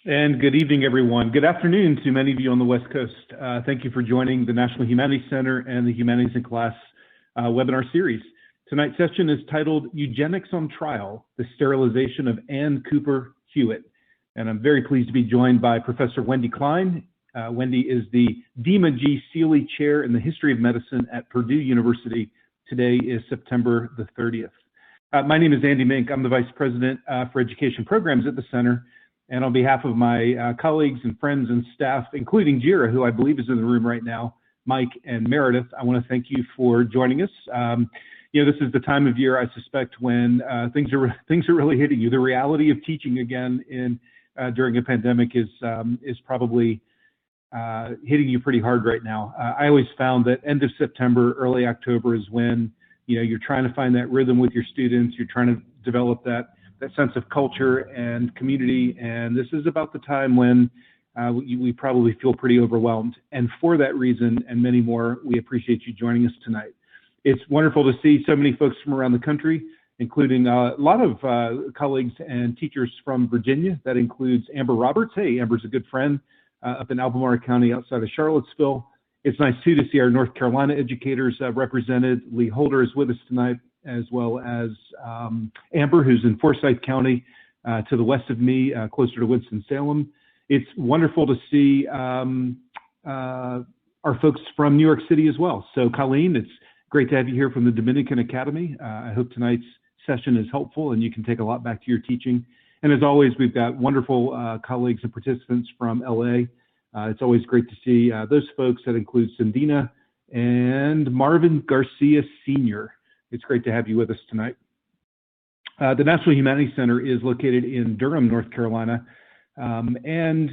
And good evening, everyone. Good afternoon to many of you on the West Coast. Thank you for joining the National Humanities Center and the Humanities in Class webinar series. Tonight's session is titled Eugenics on Trial, the Sterilization of Ann Cooper Hewitt. And I'm very pleased to be joined by Professor Wendy Klein. Wendy is the Dima G. Seeley Chair in the History of Medicine at Purdue University. Today is September the 30th. My name is Andy Mink. I'm the Vice President for Education Programs at the Center. And on behalf of my colleagues and friends and staff, including Jira, who I believe is in the room right now, Mike and Meredith, I want to thank you for joining us. This is the time of year, I suspect, when things are really hitting you. The reality of teaching again during a pandemic is probably hitting you pretty hard right now. I always found that end of September, early October is when you're trying to find that rhythm with your students. You're trying to develop that sense of culture and community, and this is about the time when we probably feel pretty overwhelmed. And for that reason and many more, we appreciate you joining us tonight. It's wonderful to see so many folks from around the country, including a lot of colleagues and teachers from Virginia. That includes Amber Roberts. Hey, Amber's a good friend up in Albemarle County outside of Charlottesville. It's nice too to see our North Carolina educators represented. Lee Holder is with us tonight, as well as Amber, who's in Forsyth County to the west of me, closer to Winston-Salem. It's wonderful to see our folks from New York City as well. So Colleen, it's great to have you here from the Dominican Academy. I hope tonight's session is helpful and you can take a lot back to your teaching. And as always, we've got wonderful colleagues and participants from LA. It's always great to see those folks. That includes Sandina and Marvin Garcia Sr. It's great to have you with us tonight. The National Humanities Center is located in Durham, North Carolina, and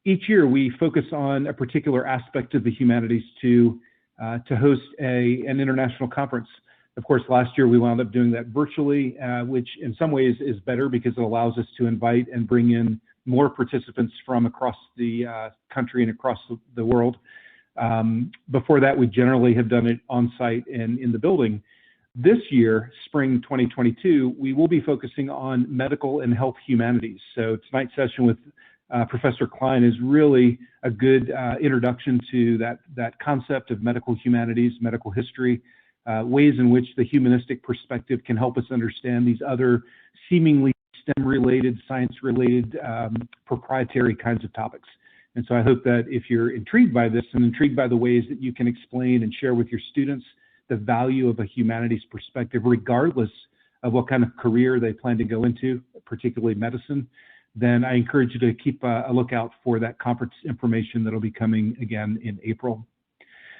each year we focus on a particular aspect of the humanities to host an international conference. Of course, last year we wound up doing that virtually, which in some ways is better because it allows us to invite and bring in more participants from across the country and across the world. Before that, we generally have done it on site and in the building. This year, spring 2022, we will be focusing on medical and health humanities. So tonight's session with Professor Klein is really a good introduction to that concept of medical humanities, medical history, ways in which the humanistic perspective can help us understand these other seemingly STEM-related, science-related, proprietary kinds of topics. And so I hope that if you're intrigued by this and intrigued by the ways that you can explain and share with your students the value of a humanities perspective, regardless of what kind of career they plan to go into, particularly medicine, then I encourage you to keep a lookout for that conference information that'll be coming again in April.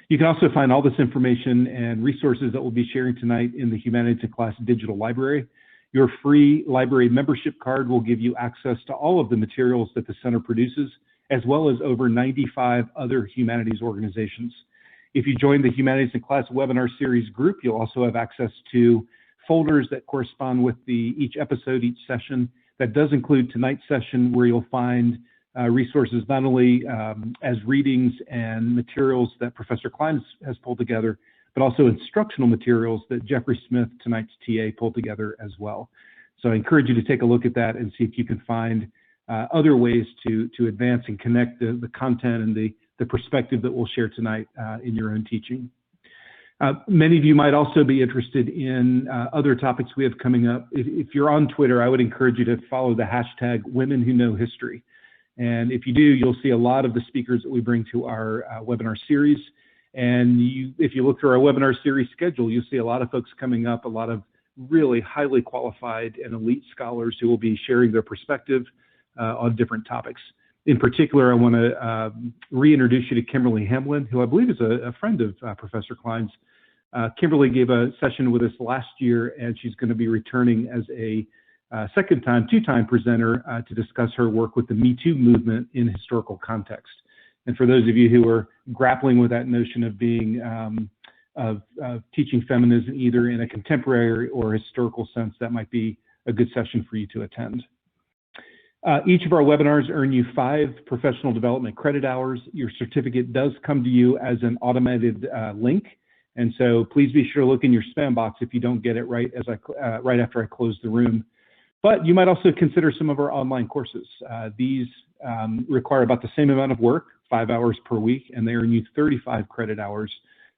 You can also find all this information and resources that we'll be sharing tonight in the Humanities in Class digital library. Your free library membership card will give you access to all of the materials that the center produces, as well as over 95 other humanities organizations. If you join the Humanities in Class webinar series group, you'll also have access to folders that correspond with each episode, each session. That does include tonight's session, where you'll find resources not only as readings and materials that Professor Klein has pulled together, but also instructional materials that Jeffrey Smith, tonight's TA, pulled together as well. So I encourage you to take a look at that and see if you can find other ways to advance and connect the content and the perspective that we'll share tonight in your own teaching. Many of you might also be interested in other topics we have coming up. If you're on Twitter, I would encourage you to follow the hashtag Women Who Know History. And if you do, you'll see a lot of the speakers that we bring to our webinar series. And if you look through our webinar series schedule, you'll see a lot of folks coming up, a lot of really highly qualified and elite scholars who will be sharing their perspective on different topics. In particular, I want to reintroduce you to Kimberly Hamlin, who I believe is a friend of Professor Klein's. Kimberly gave a session with us last year, and she's going to be returning as a two-time presenter to discuss her work with the Me Too movement in historical context. And for those of you who are grappling with that notion of being of teaching feminism either in a contemporary or historical sense, that might be a good session for you to attend. Each of our webinars earn you 5 professional development credit hours. Your certificate does come to you as an automated link, and so please be sure to look in your spam box if you don't get it right after I close the room. But you might also consider some of our online courses. These require about the same amount of work, 5 hours per week, and they earn you 35 credit hours.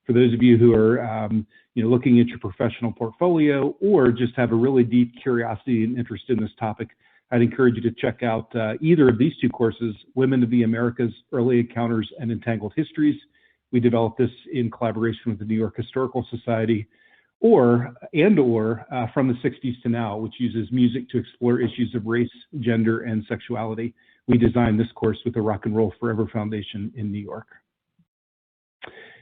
For those of you who are looking at your professional portfolio or just have a really deep curiosity and interest in this topic, I'd encourage you to check out either of these two courses, Women of the Americas, Early Encounters and Entangled Histories. We developed this in collaboration with the New York Historical Society, or From the 60s to Now, which uses music to explore issues of race, gender, and sexuality. We designed this course with the Rock and Roll Forever Foundation in New York.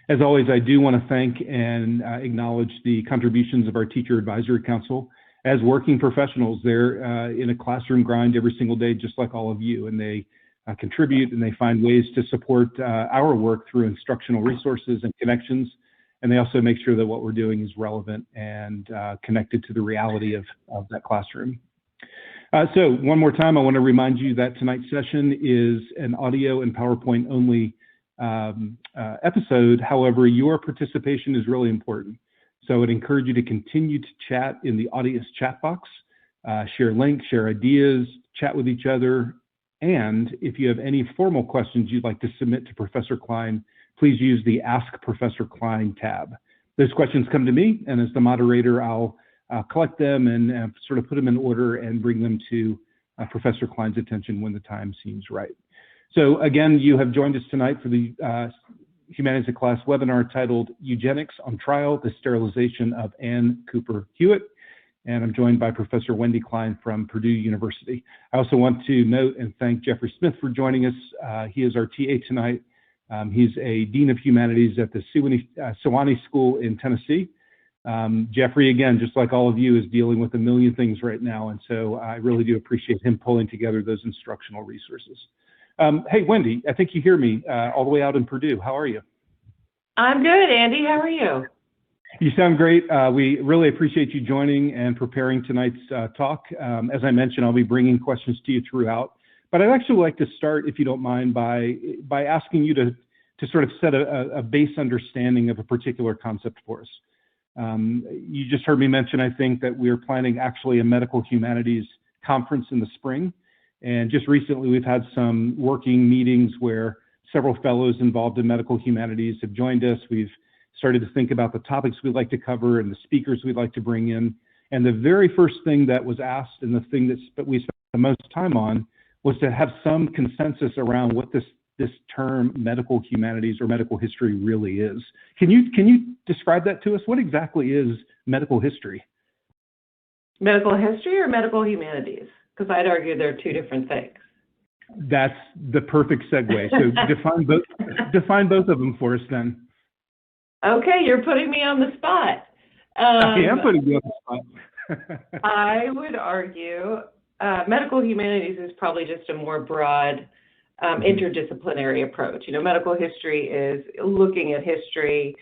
As always, I do want to thank and acknowledge the contributions of our Teacher Advisory Council. As working professionals, they're in a classroom grind every single day, just like all of you, and they contribute and they find ways to support our work through instructional resources and connections, and they also make sure that what we're doing is relevant and connected to the reality of that classroom. So one more time, I want to remind you that tonight's session is an audio and PowerPoint only episode. However, your participation is really important. So I would encourage you to continue to chat in the audience chat box, share links, share ideas, chat with each other. And if you have any formal questions you'd like to submit to Professor Klein, please use the Ask Professor Klein tab. Those questions come to me, and as the moderator, I'll collect them and sort of put them in order and bring them to Professor Klein's attention when the time seems right. So again, you have joined us tonight for the Humanities Class webinar titled Eugenics on Trial, the Sterilization of Ann Cooper Hewitt. And I'm joined by Professor Wendy Klein from Purdue University. I also want to note and thank Jeffrey Smith for joining us. He is our TA tonight. He's a Dean of Humanities at the Sewanee School in Tennessee. Jeffrey, again, just like all of you, is dealing with a million things right now. And so I really do appreciate him pulling together those instructional resources. Hey, Wendy, I think you hear me all the way out in Purdue. How are you? I'm good, Andy. How are you? You sound great. We really appreciate you joining and preparing tonight's talk. As I mentioned, I'll be bringing questions to you throughout. But I'd actually like to start, if you don't mind, by asking you to sort of set a base understanding of a particular concept for us. You just heard me mention, I think, that we are planning actually a medical humanities conference in the spring. And just recently, we've had some working meetings where several fellows involved in medical humanities have joined us. We've started to think about the topics we'd like to cover and the speakers we'd like to bring in. And the very first thing that was asked, and the thing that we spent the most time on, was to have some consensus around what this term medical humanities or medical history really is. Can you describe that to us? What exactly is medical history? Medical history or medical humanities? Because I'd argue they're two different things. That's the perfect segue. So define both of them for us then. Okay, you're putting me on the spot. I am putting you on the spot. I would argue medical humanities is probably just a more broad interdisciplinary approach. You know, medical history is looking at history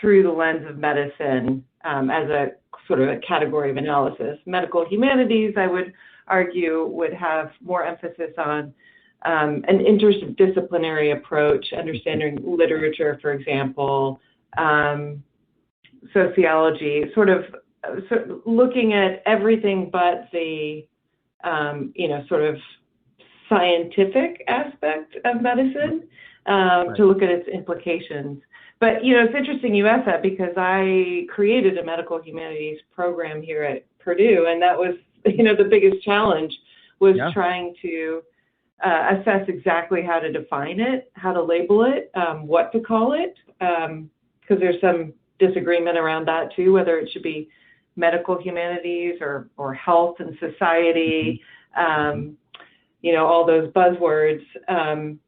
through the lens of medicine as a sort of a category of analysis. Medical humanities, I would argue, would have more emphasis on an interdisciplinary approach, understanding literature, for example, sociology, sort of looking at everything but the, sort of scientific aspect of medicine Right. to look at its implications. But, it's interesting you asked that because I created a medical humanities program here at Purdue, and that was, the biggest challenge was trying to assess exactly how to define it, how to label it, what to call it, because there's some disagreement around that too, whether it should be medical humanities or health and society, all those buzzwords.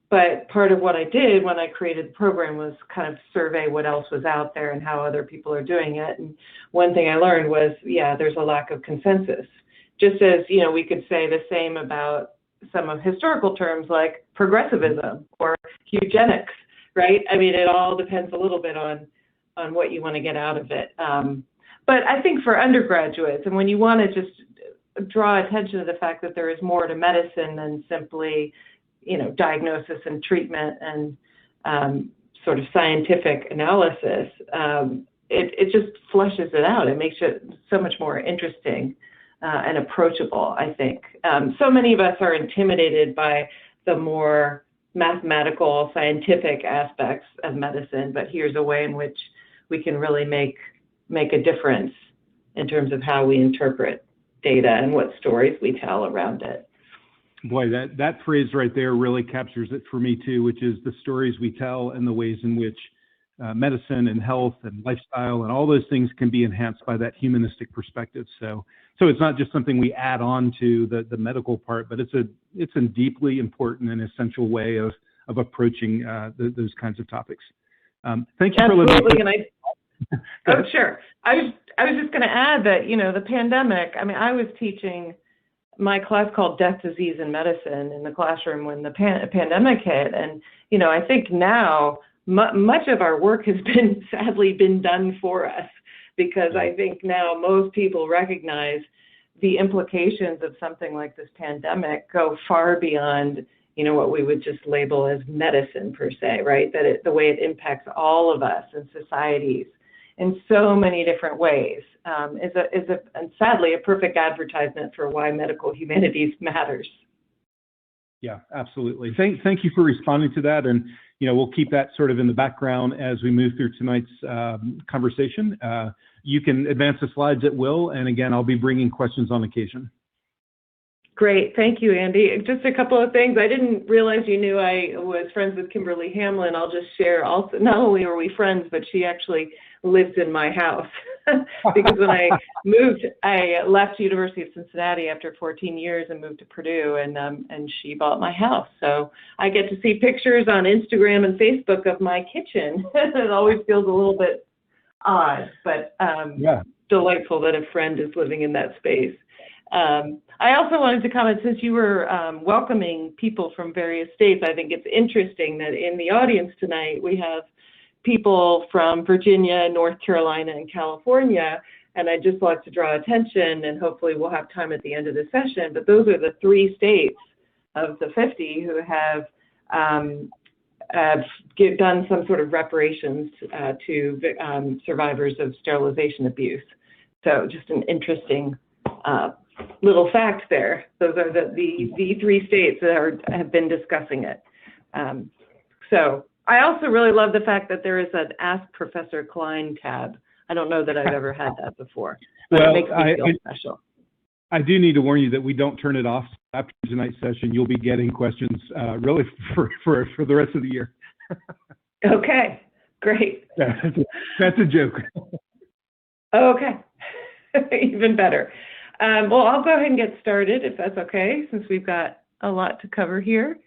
But part of what I did when I created the program was kind of survey what else was out there and how other people are doing it. And one thing I learned was, there's a lack of consensus. Just as, we could say the same about some of historical terms like progressivism or eugenics, right? I mean, it all depends a little bit on what you want to get out of it. But I think for undergraduates, and when you want to just draw attention to the fact that there is more to medicine than simply, diagnosis and treatment and sort of scientific analysis, it just fleshes it out. It makes it so much more interesting. and approachable, I think. So many of us are intimidated by the more mathematical, scientific aspects of medicine, but here's a way in which we can really make a difference in terms of how we interpret data and what stories we tell around it. Boy, that phrase right there really captures it for me too, which is the stories we tell and the ways in which medicine and health and lifestyle and all those things can be enhanced by that humanistic perspective. So it's not just something we add on to the medical part, but it's a deeply important and essential way of approaching those kinds of topics. Thank you for living. Oh, sure. I was just going to add that, the pandemic, I was teaching my class called Death, Disease, and Medicine in the classroom when the pandemic hit. And, I think now much of our work has sadly been done for us, because I think now most people recognize the implications of something like this pandemic go far beyond, what we would just label as medicine per se, right? That the way it impacts all of us and societies in so many different ways and sadly a perfect advertisement for why medical humanities matters. Yeah, absolutely. Thank you for responding to that, and we'll keep that sort of in the background as we move through tonight's conversation. You can advance the slides at will, and again, I'll be bringing questions on occasion. Great. Thank you, Andy. Just a couple of things. I didn't realize you knew I was friends with Kimberly Hamlin. I'll just share also, not only are we friends, but she actually lives in my house because when I moved, I left University of Cincinnati after 14 years and moved to Purdue, and she bought my house. So I get to see pictures on Instagram and Facebook of my kitchen. It always feels a little bit odd, but delightful that a friend is living in that space. I also wanted to comment, since you were welcoming people from various states, I think it's interesting that in the audience tonight we have people from Virginia, North Carolina, and California, and I'd just like to draw attention, and hopefully we'll have time at the end of the session, but those are the 3 states of the 50 who have done some sort of reparations to survivors of sterilization abuse. So just an interesting little fact there. Those are the 3 states that have been discussing it. So I also really love the fact that there is an Ask Professor Klein tab. I don't know that I've ever had that before, but it makes me feel special. I do need to warn you that we don't turn it off after tonight's session. You'll be getting questions really for the rest of the year. Okay, great. That's a joke. Okay, even better. Well, I'll go ahead and get started if that's okay, since we've got a lot to cover here.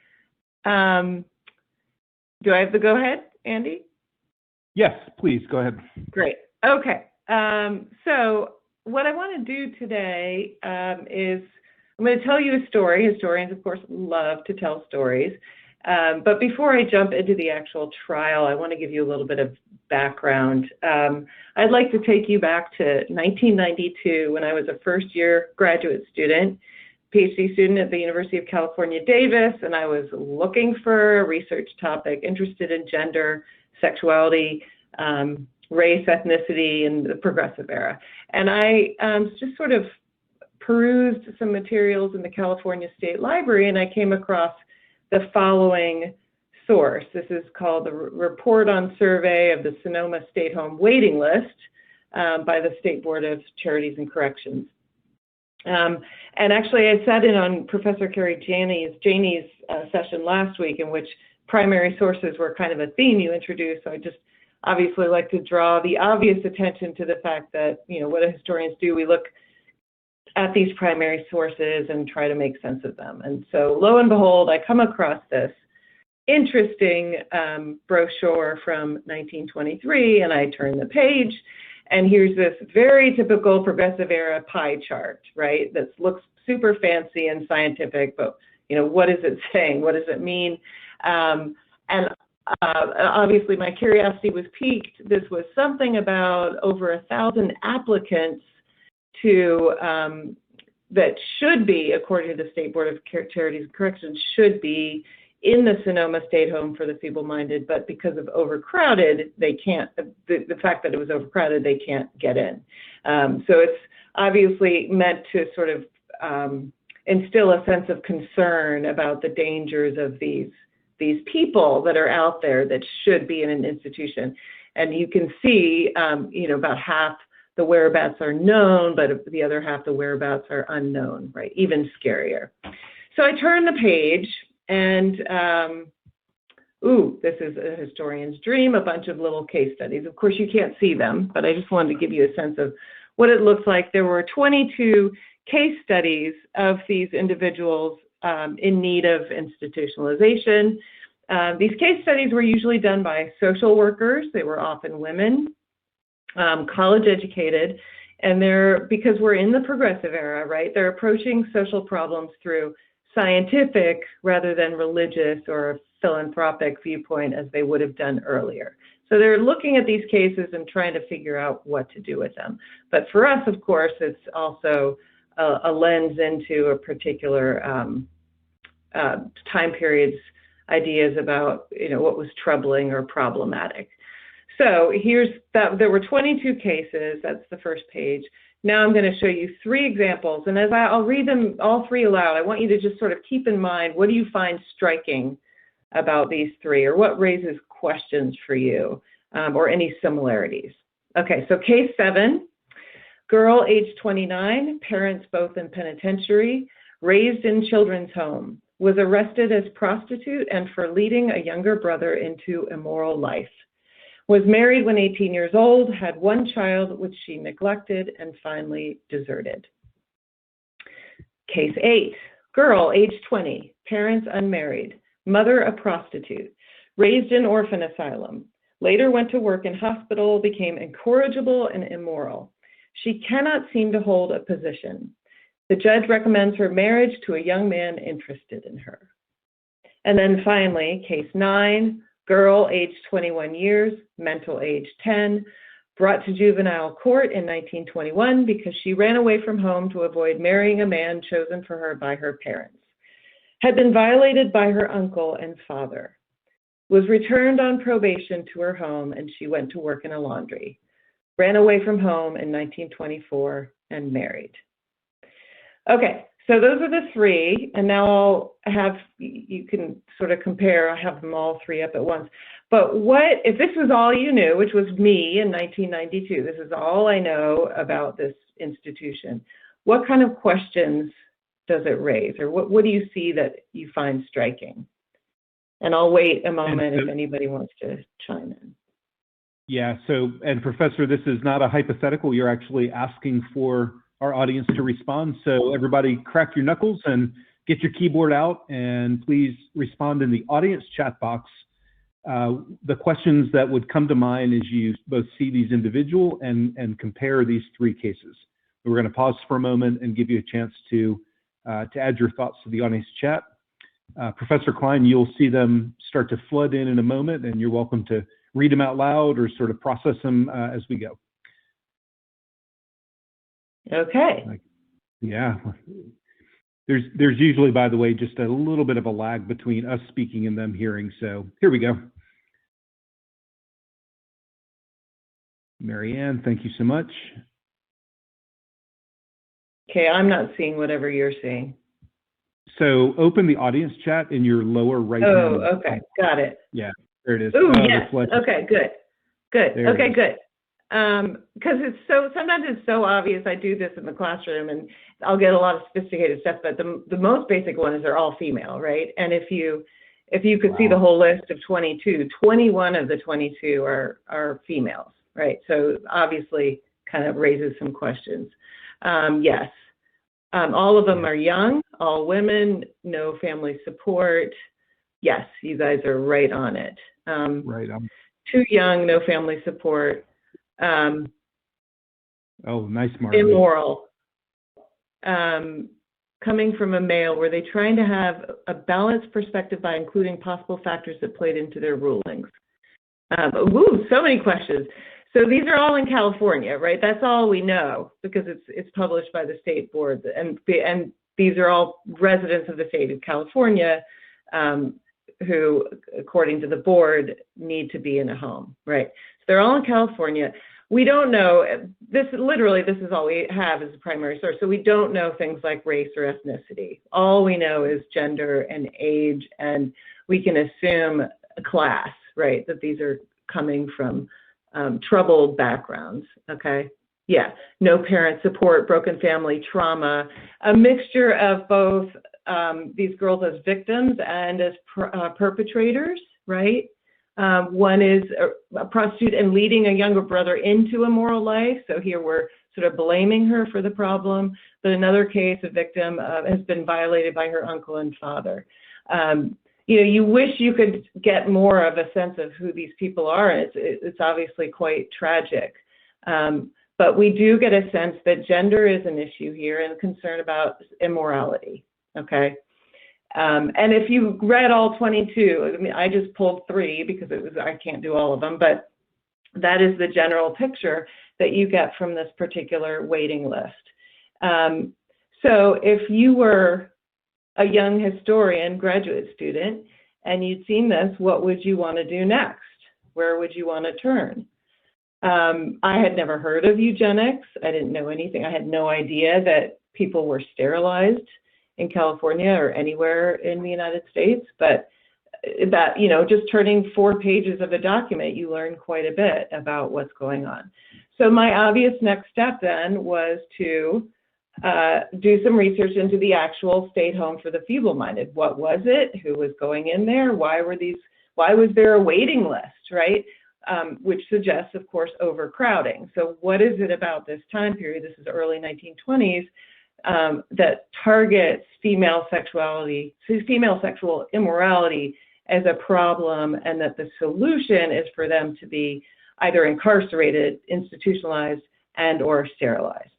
Do I have the go ahead, Andy? Yes, please, go ahead. Great. Okay. So what I want to do today is I'm going to tell you a story. Historians, of course, love to tell stories. But before I jump into the actual trial, I want to give you a little bit of background. I'd like to take you back to 1992 when I was a first-year graduate student, PhD student at the University of California, Davis, and I was looking for a research topic interested in gender, sexuality, race, ethnicity, and the progressive era. And I just sort of perused some materials in the California State Library, and I came across the following source. This is called the Report on Survey of the Sonoma State Home Waiting List by the State Board of Charities and Corrections. And actually, I sat in on Professor Carrie Janey's session last week, in which primary sources were kind of a theme you introduced. So I just obviously like to draw the obvious attention to the fact that, what do historians do? We look at these primary sources and try to make sense of them. And so lo and behold, I come across this interesting brochure from 1923, and I turn the page, and here's this very typical progressive era pie chart, right? That looks super fancy and scientific, but what is it saying? What does it mean? And obviously my curiosity was piqued. This was something about over 1,000 applicants to that should be, according to the State Board of Charities and Corrections, should be in the Sonoma State Home for the Feeble-Minded, but because of overcrowded, they can't, the fact that it was overcrowded, they can't get in. So it's obviously meant to sort of instill a sense of concern about the dangers of these people that are out there that should be in an institution. And you can see, about half the whereabouts are known, but the other half the whereabouts are unknown, right? Even scarier. So I turn the page and, this is a historian's dream, a bunch of little case studies. Of course, you can't see them, but I just wanted to give you a sense of what it looks like. There were 22 case studies of these individuals in need of institutionalization. These case studies were usually done by social workers. They were often women, college educated, and because we're in the progressive era, right? They're approaching social problems through scientific rather than religious or philanthropic viewpoint as they would have done earlier. So they're looking at these cases and trying to figure out what to do with them. But for us, of course, it's also a lens into a particular time period's ideas about, what was troubling or problematic. So there were 22 cases. That's the first page. Now I'm going to show you 3 examples. And as I'll read them all 3 aloud, I want you to just sort of keep in mind, what do you find striking about these 3, or what raises questions for you, or any similarities? Okay, so case 7, girl age 29, parents both in penitentiary, raised in children's home, was arrested as prostitute and for leading a younger brother into immoral life. Was married when 18 years old, had 1 child which she neglected, and finally deserted. Case 8, girl age 20, parents unmarried, mother a prostitute, raised in orphan asylum, later went to work in hospital, became incorrigible and immoral. She cannot seem to hold a position. The judge recommends her marriage to a young man interested in her. And then finally, case 9, girl age 21 years, mental age 10, brought to juvenile court in 1921 because she ran away from home to avoid marrying a man chosen for her by her parents. Had been violated by her uncle and father. Was returned on probation to her home, and she went to work in a laundry. Ran away from home in 1924 and married. Okay, so those are the 3, and now you can sort of compare. I have them all 3 up at once. But if this was all you knew, which was me in 1992, this is all I know about this institution, what kind of questions does it raise, or what do you see that you find striking? And I'll wait a moment if anybody wants to chime in. Yeah, and Professor, this is not a hypothetical. You're actually asking for our audience to respond. So everybody crack your knuckles and get your keyboard out, and please respond in the audience chat box. The questions that would come to mind as you both see these individual and compare these 3 cases. We're going to pause for a moment and give you a chance to add your thoughts to the audience chat. Professor Klein, you'll see them start to flood in a moment, and you're welcome to read them out loud or sort of process them as we go. Okay. Yeah. There's usually, by the way, just a little bit of a lag between us speaking and them hearing. So here we go. Mary Ann, thank you so much. Okay, I'm not seeing whatever you're seeing. So open the audience chat in your lower right hand. Oh, okay, got it. Yeah, there it is. Oh, yes. Okay, good. Okay, good. Because sometimes it's so obvious. I do this in the classroom, and I'll get a lot of sophisticated stuff. But the most basic one is they're all female, right? And if you could see the whole list of 22, 21 of the 22 are females, right? So obviously, kind of raises some questions. Yes. All of them are young, all women, no family support. Yes, you guys are right on it. Right on. Too young, no family support. Oh, nice, Mark. Immoral. Coming from a male, were they trying to have a balanced perspective by including possible factors that played into their rulings? So many questions. So these are all in California, right? That's all we know because it's published by the state board, and these are all residents of the state of California who, according to the board, need to be in a home, right? So they're all in California. we don't know, this is all we have as a primary source. So we don't know things like race or ethnicity. All we know is gender and age, and we can assume a class, right? That these are coming from troubled backgrounds, okay? Yeah, no parent support, broken family, trauma, a mixture of both these girls as victims and as perpetrators, right? One is a prostitute and leading a younger brother into immoral life. So here we're sort of blaming her for the problem. But another case, a victim has been violated by her uncle and father. You wish you could get more of a sense of who these people are. And it's obviously quite tragic. But we do get a sense that gender is an issue here and concern about immorality, okay? And if you read all 22, I mean, I just pulled 3 because I can't do all of them, but that is the general picture that you get from this particular waiting list. So if you were a young historian, graduate student, and you'd seen this, what would you want to do next? Where would you want to turn? I had never heard of eugenics. I didn't know anything. I had no idea that people were sterilized in California or anywhere in the United States, but that, just turning 4 pages of a document, you learn quite a bit about what's going on. So my obvious next step then was to do some research into the actual state home for the feeble-minded. What was it? Who was going in there? Why was there a waiting list, right? Which suggests, of course, overcrowding. So what is it about this time period? This is early 1920s. That targets female sexual immorality as a problem, and that the solution is for them to be either incarcerated, institutionalized, and or sterilized.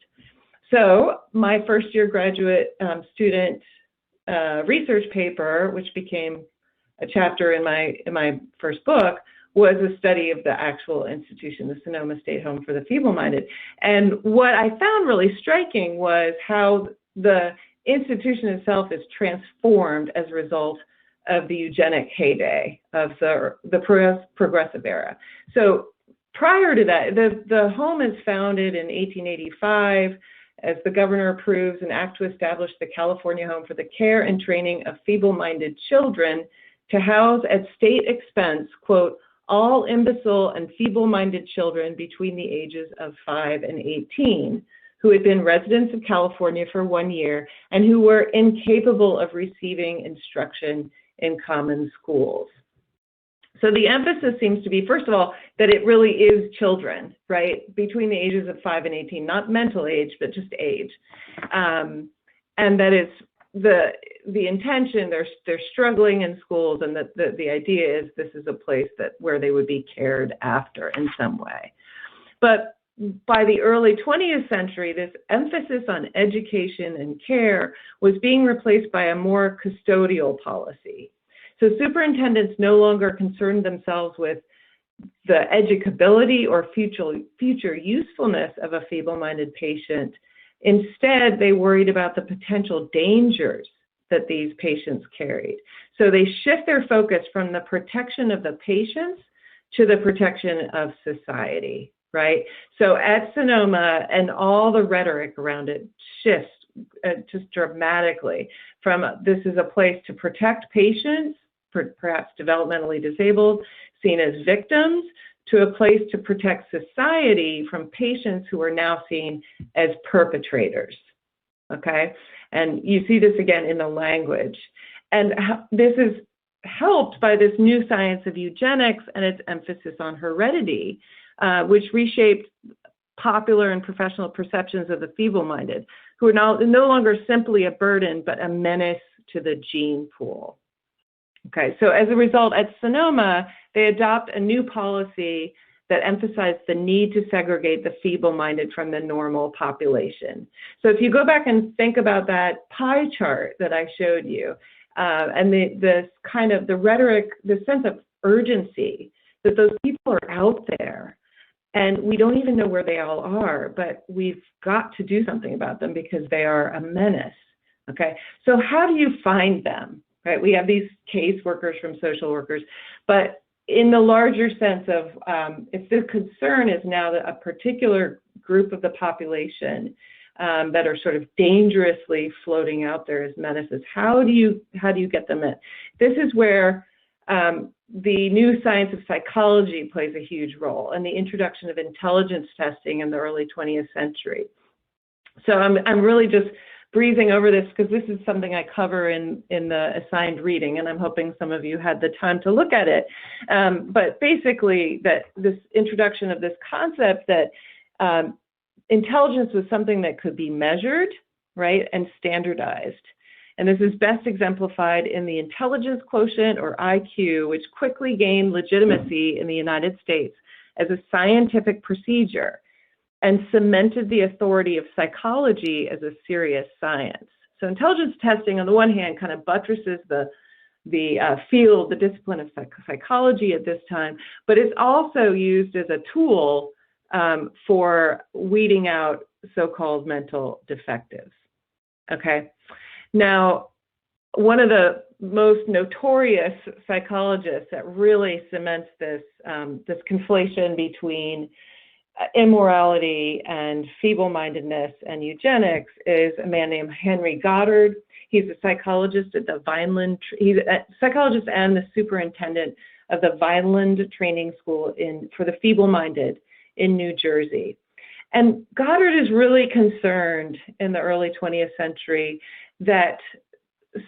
So my first year graduate student research paper, which became a chapter in my first book, was a study of the actual institution, the Sonoma State Home for the Feeble-Minded. And what I found really striking was how the institution itself is transformed as a result of the eugenic heyday of the progressive era. So prior to that, the home is founded in 1885 as the governor approves an act to establish the California Home for the Care and Training of Feeble-Minded Children to house at state expense, quote, all imbecile and feeble-minded children between the ages of 5 and 18 who had been residents of California for 1 year and who were incapable of receiving instruction in common schools. So the emphasis seems to be, first of all, that it really is children, right, between the ages of 5 and 18, not mental age, but just age. And that it's the intention, they're struggling in schools, and that the idea is this is a place where they would be cared after in some way. But by the early 20th century, this emphasis on education and care was being replaced by a more custodial policy. So superintendents no longer concerned themselves with the educability or future usefulness of a feeble-minded patient. Instead, they worried about the potential dangers that these patients carried. So they shift their focus from the protection of the patients to the protection of society, right? So at Sonoma, and all the rhetoric around it shifts just dramatically from this is a place to protect patients, perhaps developmentally disabled, seen as victims, to a place to protect society from patients who are now seen as perpetrators, okay? And you see this again in the language. And this is helped by this new science of eugenics and its emphasis on heredity, which reshaped popular and professional perceptions of the feeble-minded, who are now no longer simply a burden, but a menace to the gene pool. Okay, so as a result, at Sonoma, they adopt a new policy that emphasized the need to segregate the feeble-minded from the normal population. So if you go back and think about that pie chart that I showed you, and this kind of the rhetoric, the sense of urgency that those people are out there, and we don't even know where they all are, but we've got to do something about them because they are a menace. Okay, so how do you find them? Right, we have these case workers from social workers, but in the larger sense of if the concern is now that a particular group of the population that are sort of dangerously floating out there as menaces, how do you get them in? This is where the new science of psychology plays a huge role, and the introduction of intelligence testing in the early 20th century. So I'm really just breezing over this because this is something I cover in the assigned reading, and I'm hoping some of you had the time to look at it. But basically, that this introduction of this concept that intelligence was something that could be measured, right, and standardized. And this is best exemplified in the intelligence quotient, or IQ, which quickly gained legitimacy in the United States as a scientific procedure and cemented the authority of psychology as a serious science. So intelligence testing, on the one hand, kind of buttresses the field, the discipline of psychology at this time, but it's also used as a tool for weeding out so-called mental defectives. Okay. Now, one of the most notorious psychologists that really cements this this conflation between immorality and feeble-mindedness and eugenics is a man named Henry Goddard. He's a psychologist at the Vineland. He's a psychologist and the superintendent of the Vineland Training School for the feeble-minded in New Jersey. And Goddard is really concerned in the early 20th century that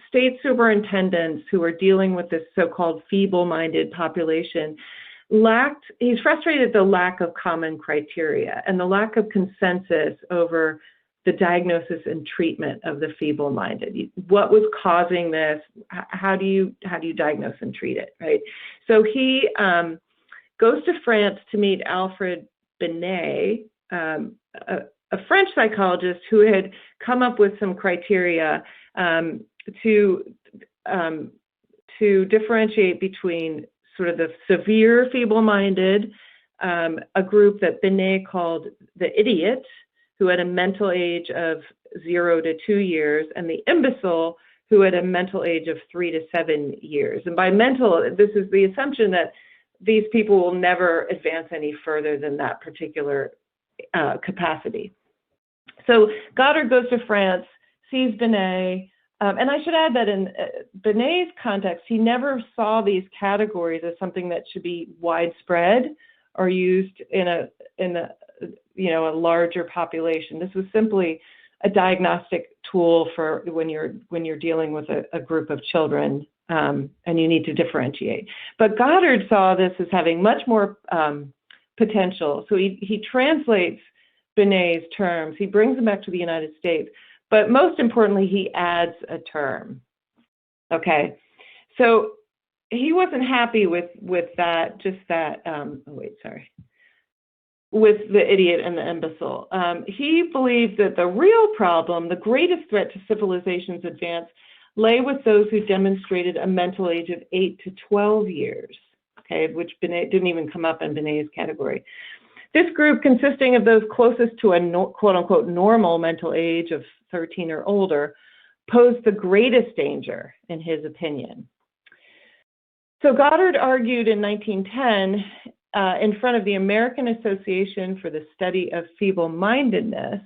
state superintendents who are dealing with this so-called feeble-minded population he's frustrated at the lack of common criteria and the lack of consensus over the diagnosis and treatment of the feeble-minded. What was causing this? How do you diagnose and treat it, right? So he goes to France to meet Alfred Binet, a French psychologist who had come up with some criteria to differentiate between sort of the severe feeble-minded, a group that Binet called the idiot, who had a mental age of 0 to 2 years, and the imbecile, who had a mental age of 3 to 7 years. And by mental, this is the assumption that these people will never advance any further than that particular capacity. So Goddard goes to France, sees Binet, and I should add that in Binet's context, he never saw these categories as something that should be widespread or used in a larger population. This was simply a diagnostic tool for when you're dealing with a group of children, and you need to differentiate. But Goddard saw this as having much more potential. So he translates Binet's terms. He brings them back to the United States. But most importantly, he adds a term. Okay, so he wasn't happy with that. With the idiot and the imbecile. He believed that the real problem, the greatest threat to civilization's advance, lay with those who demonstrated a mental age of 8 to 12 years. Okay, which Binet didn't even come up in Binet's category. This group, consisting of those closest to a quote-unquote normal mental age of 13 or older, posed the greatest danger, in his opinion. So Goddard argued in 1910 in front of the American Association for the Study of Feeble-Mindedness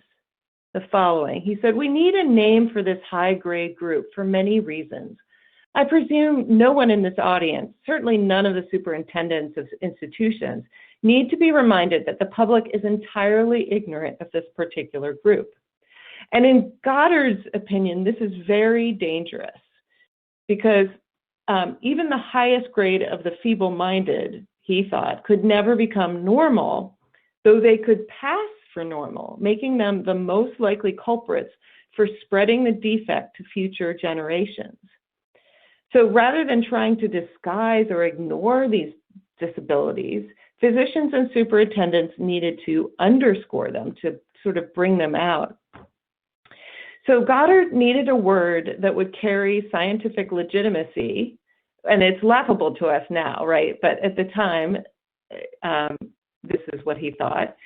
the following. He said, "We need a name for this high-grade group for many reasons. I presume no one in this audience, certainly none of the superintendents of institutions, need to be reminded that the public is entirely ignorant of this particular group." And in Goddard's opinion, this is very dangerous because even the highest grade of the feeble-minded, he thought, could never become normal, though they could pass for normal, making them the most likely culprits for spreading the defect to future generations. So rather than trying to disguise or ignore these disabilities, physicians and superintendents needed to underscore them, to sort of bring them out. So Goddard needed a word that would carry scientific legitimacy, and it's laughable to us now, right? But at the time, this is what he thought,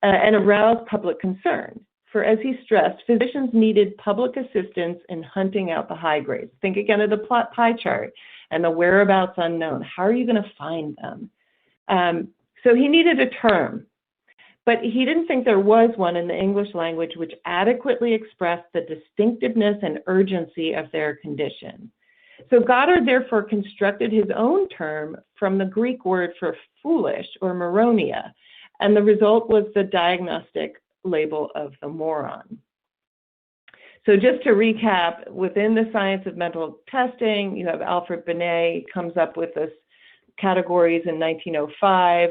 and arouse public concern. for, as he stressed, physicians needed public assistance in hunting out the high grades. Think again of the pie chart and the whereabouts unknown. How are you going to find them? So he needed a term, but he didn't think there was one in the English language which adequately expressed the distinctiveness and urgency of their condition. So Goddard therefore constructed his own term from the Greek word for foolish, or moronia, and the result was the diagnostic label of the moron. So just to recap, within the science of mental testing, you have Alfred Binet comes up with this categories in 1905.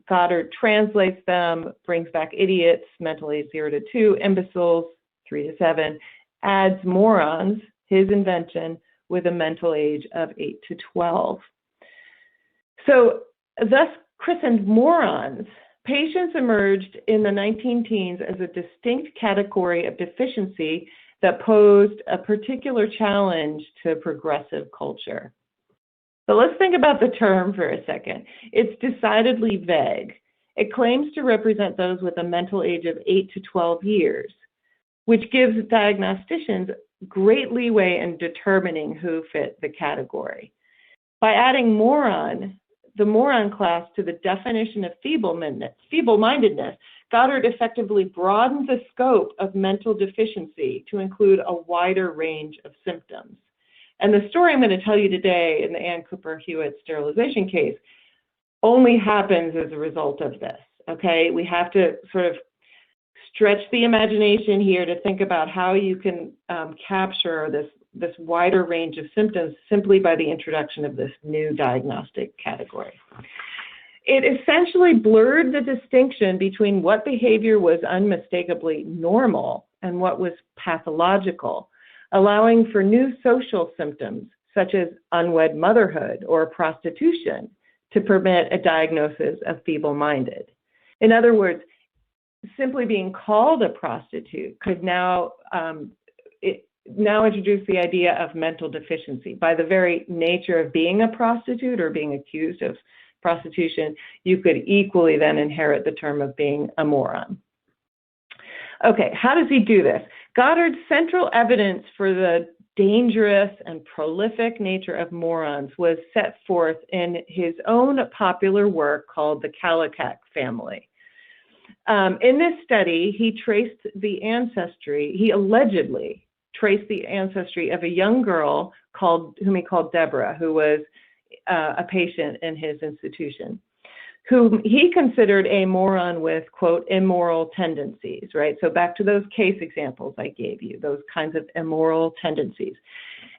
Goddard translates them, brings back idiots, mental age 0 to 2, imbeciles 3 to 7, adds morons, his invention, with a mental age of 8 to 12. So thus christened morons, patients emerged in the 19-teens as a distinct category of deficiency that posed a particular challenge to progressive culture. So let's think about the term for a second. It's decidedly vague. It claims to represent those with a mental age of 8 to 12 years, which gives diagnosticians great leeway in determining who fit the category. By adding moron, the moron class, to the definition of feeble-mindedness, Goddard effectively broadened the scope of mental deficiency to include a wider range of symptoms. And the story I'm going to tell you today in the Ann Cooper Hewitt sterilization case only happens as a result of this, okay? We have to sort of stretch the imagination here to think about how you can capture this wider range of symptoms simply by the introduction of this new diagnostic category. It essentially blurred the distinction between what behavior was unmistakably normal and what was pathological, allowing for new social symptoms such as unwed motherhood or prostitution to permit a diagnosis of feeble-minded. In other words, simply being called a prostitute could now introduce the idea of mental deficiency. By the very nature of being a prostitute or being accused of prostitution, you could equally then inherit the term of being a moron. Okay, how does he do this? Goddard's central evidence for the dangerous and prolific nature of morons was set forth in his own popular work called The Kallikak Family. In this study, he allegedly traced the ancestry of a young girl whom he called Deborah, who was a patient in his institution, whom he considered a moron with, quote, immoral tendencies, right? So back to those case examples I gave you, those kinds of immoral tendencies,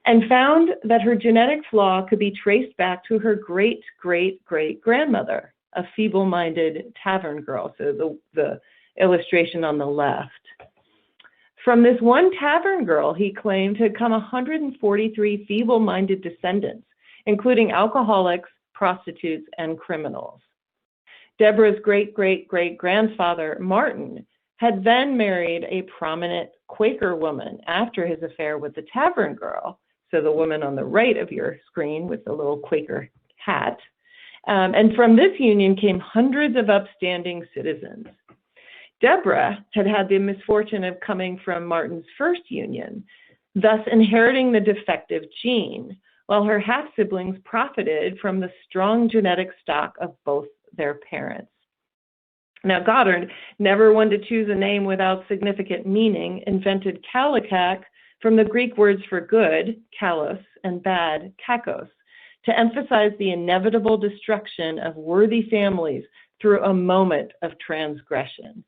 and found that her genetic flaw could be traced back to her great-great-great-grandmother, a feeble-minded tavern girl, so the illustration on the left. From this one tavern girl, he claimed, had come 143 feeble-minded descendants, including alcoholics, prostitutes, and criminals. Deborah's great-great-great-grandfather, Martin, had then married a prominent Quaker woman after his affair with the tavern girl, so the woman on the right of your screen with the little Quaker hat. And from this union came hundreds of upstanding citizens. Deborah had had the misfortune of coming from Martin's first union, thus inheriting the defective gene, while her half-siblings profited from the strong genetic stock of both their parents. Now, Goddard, never one to choose a name without significant meaning, invented Kallikak from the Greek words for good, kalos, and bad, kakos, to emphasize the inevitable destruction of worthy families through a moment of transgression.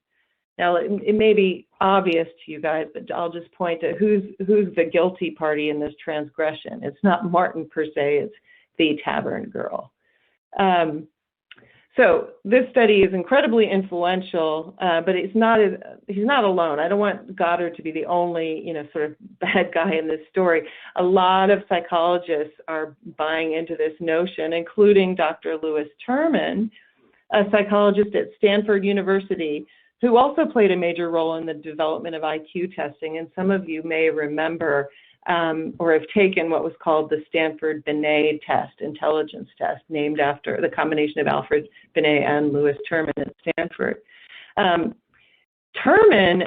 Now, it may be obvious to you guys, but I'll just point to who's the guilty party in this transgression. It's not Martin per se, it's the tavern girl. So this study is incredibly influential, but he's not alone. I don't want Goddard to be the only, sort of bad guy in this story. A lot of psychologists are buying into this notion, including Dr. Lewis Terman, a psychologist at Stanford University, who also played a major role in the development of IQ testing. And some of you may remember or have taken what was called the Stanford Binet test, intelligence test, named after the combination of Alfred Binet and Lewis Terman at Stanford. Terman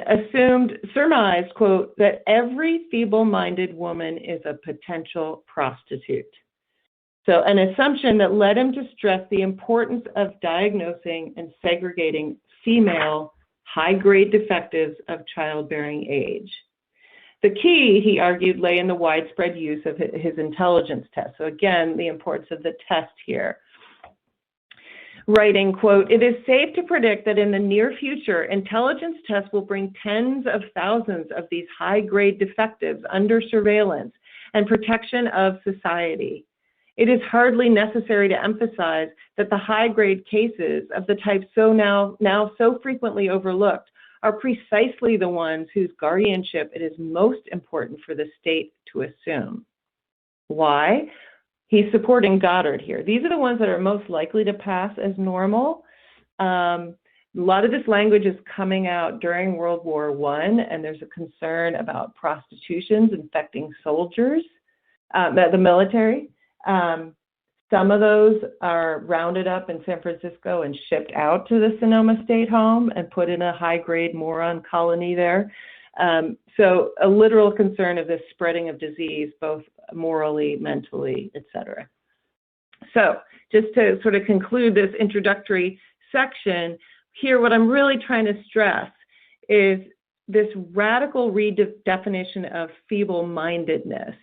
surmised, quote, that every feeble-minded woman is a potential prostitute. So an assumption that led him to stress the importance of diagnosing and segregating female high-grade defectives of childbearing age. The key, he argued, lay in the widespread use of his intelligence test. So again, the importance of the test here. Writing, quote, it is safe to predict that in the near future, intelligence tests will bring tens of thousands of these high-grade defectives under surveillance and protection of society. It is hardly necessary to emphasize that the high-grade cases of the type now so frequently overlooked are precisely the ones whose guardianship it is most important for the state to assume. Why? He's supporting Goddard here. These are the ones that are most likely to pass as normal. A lot of this language is coming out during World War I, and there's a concern about prostitutions infecting soldiers, the military. Some of those are rounded up in San Francisco and shipped out to the Sonoma State Home and put in a high-grade moron colony there. So a literal concern of this spreading of disease, both morally, mentally, etc. So just to sort of conclude this introductory section, here what I'm really trying to stress is this radical redefinition of feeble-mindedness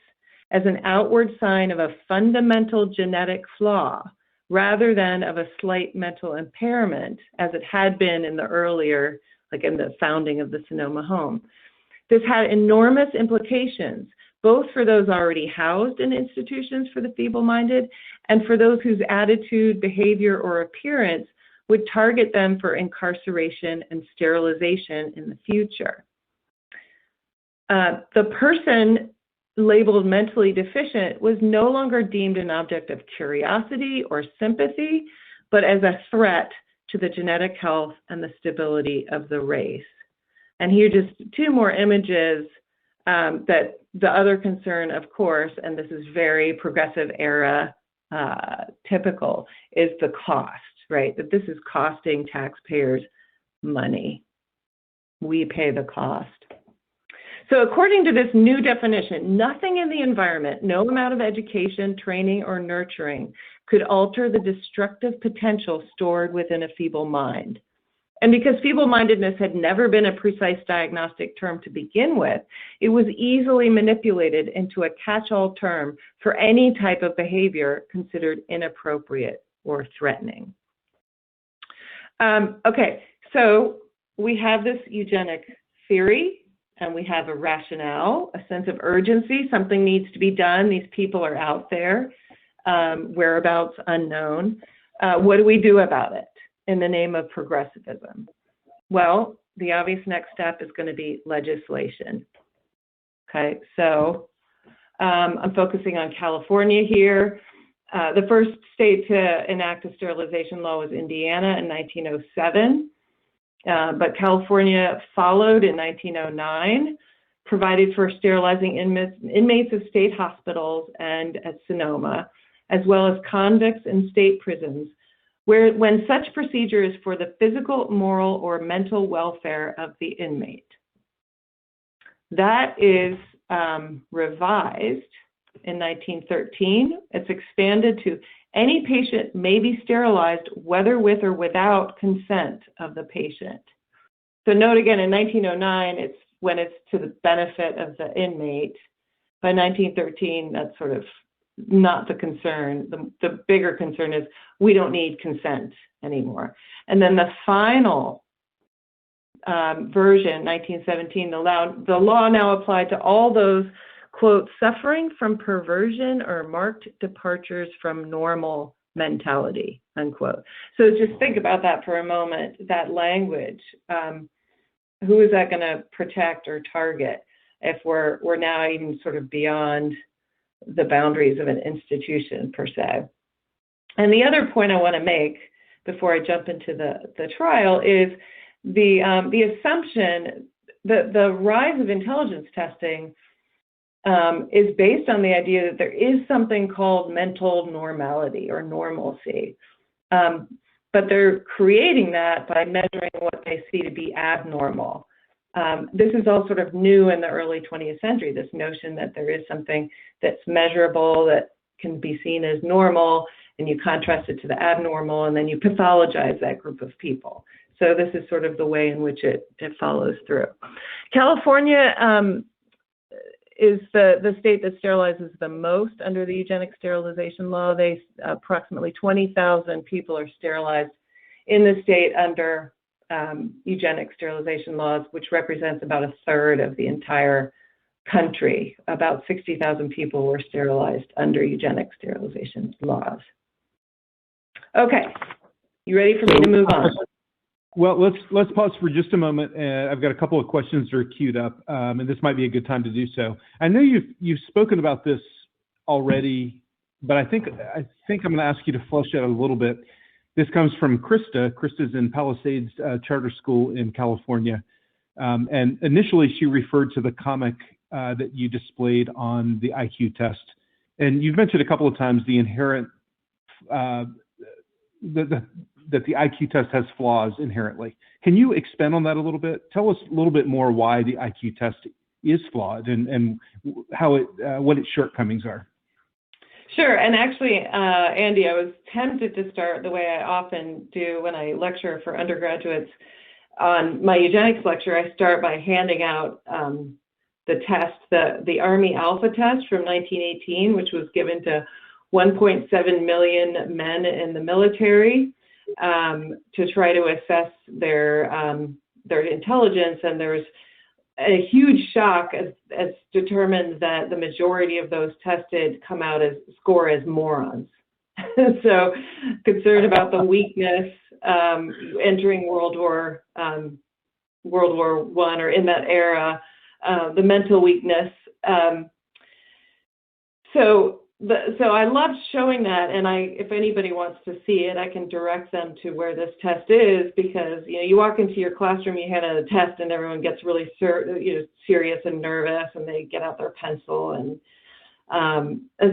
as an outward sign of a fundamental genetic flaw rather than of a slight mental impairment as it had been in the earlier, like in the founding of the Sonoma home. This had enormous implications, both for those already housed in institutions for the feeble-minded and for those whose attitude, behavior, or appearance would target them for incarceration and sterilization in the future. The person labeled mentally deficient was no longer deemed an object of curiosity or sympathy, but as a threat to the genetic health and the stability of the race. And here just two more images that the other concern, of course, and this is very progressive era typical, is the cost, right? That this is costing taxpayers money. We pay the cost. So according to this new definition, nothing in the environment, no amount of education, training, or nurturing could alter the destructive potential stored within a feeble mind. And because feeble-mindedness had never been a precise diagnostic term to begin with, it was easily manipulated into a catch-all term for any type of behavior considered inappropriate or threatening. Okay, so we have this eugenic theory, and we have a rationale, a sense of urgency, something needs to be done, these people are out there, whereabouts unknown. What do we do about it in the name of progressivism? Well, the obvious next step is going to be legislation. Okay, so I'm focusing on California here. The first state to enact a sterilization law was Indiana in 1907, but California followed in 1909, provided for sterilizing inmates of state hospitals and at Sonoma, as well as convicts in state prisons, when such procedure is for the physical, moral, or mental welfare of the inmate. That is revised in 1913. It's expanded to any patient may be sterilized whether with or without consent of the patient. So note again, in 1909, it's when it's to the benefit of the inmate. By 1913, that's sort of not the concern. The bigger concern is we don't need consent anymore. And then the final version, 1917, the law now applied to all those, quote, suffering from perversion or marked departures from normal mentality, unquote. So just think about that for a moment, that language. Who is that going to protect or target if we're now even sort of beyond the boundaries of an institution per se? And the other point I want to make before I jump into the trial is the assumption that the rise of intelligence testing is based on the idea that there is something called mental normality or normalcy. but they're creating that by measuring what they see to be abnormal. This is all sort of new in the early 20th century, this notion that there is something that's measurable, that can be seen as normal, and you contrast it to the abnormal, and then you pathologize that group of people. So this is sort of the way in which it follows through. California is the state that sterilizes the most under the eugenic sterilization law. Approximately 20,000 people are sterilized in the state under eugenic sterilization laws, which represents about a third of the entire country. About 60,000 people were sterilized under eugenic sterilization laws. Okay, you ready for me to move on? Well, let's pause for just a moment. I've got a couple of questions that are queued up, and this might be a good time to do so. I know you've spoken about this already, but I think I'm going to ask you to flesh out a little bit. This comes from Krista. Krista's in Palisades Charter School in California, and initially she referred to the comic that you displayed on the IQ test, and you've mentioned a couple of times the inherent that the IQ test has flaws inherently. Can you expand on that a little bit? Tell us a little bit more why the IQ test is flawed and how what its shortcomings are. Sure, and actually, Andy, I was tempted to start the way I often do when I lecture for undergraduates. On my eugenics lecture, I start by handing out the test, the Army Alpha test from 1918, which was given to 1.7 million men in the military to try to assess their intelligence, and there's a huge shock as determined that the majority of those tested come out as score as morons. So concerned about the weakness entering World War I or in that era, the mental weakness. So I loved showing that, and if anybody wants to see it, I can direct them to where this test is, because you walk into your classroom, you hand out a test, and everyone gets really serious and nervous, and they get out their pencil, and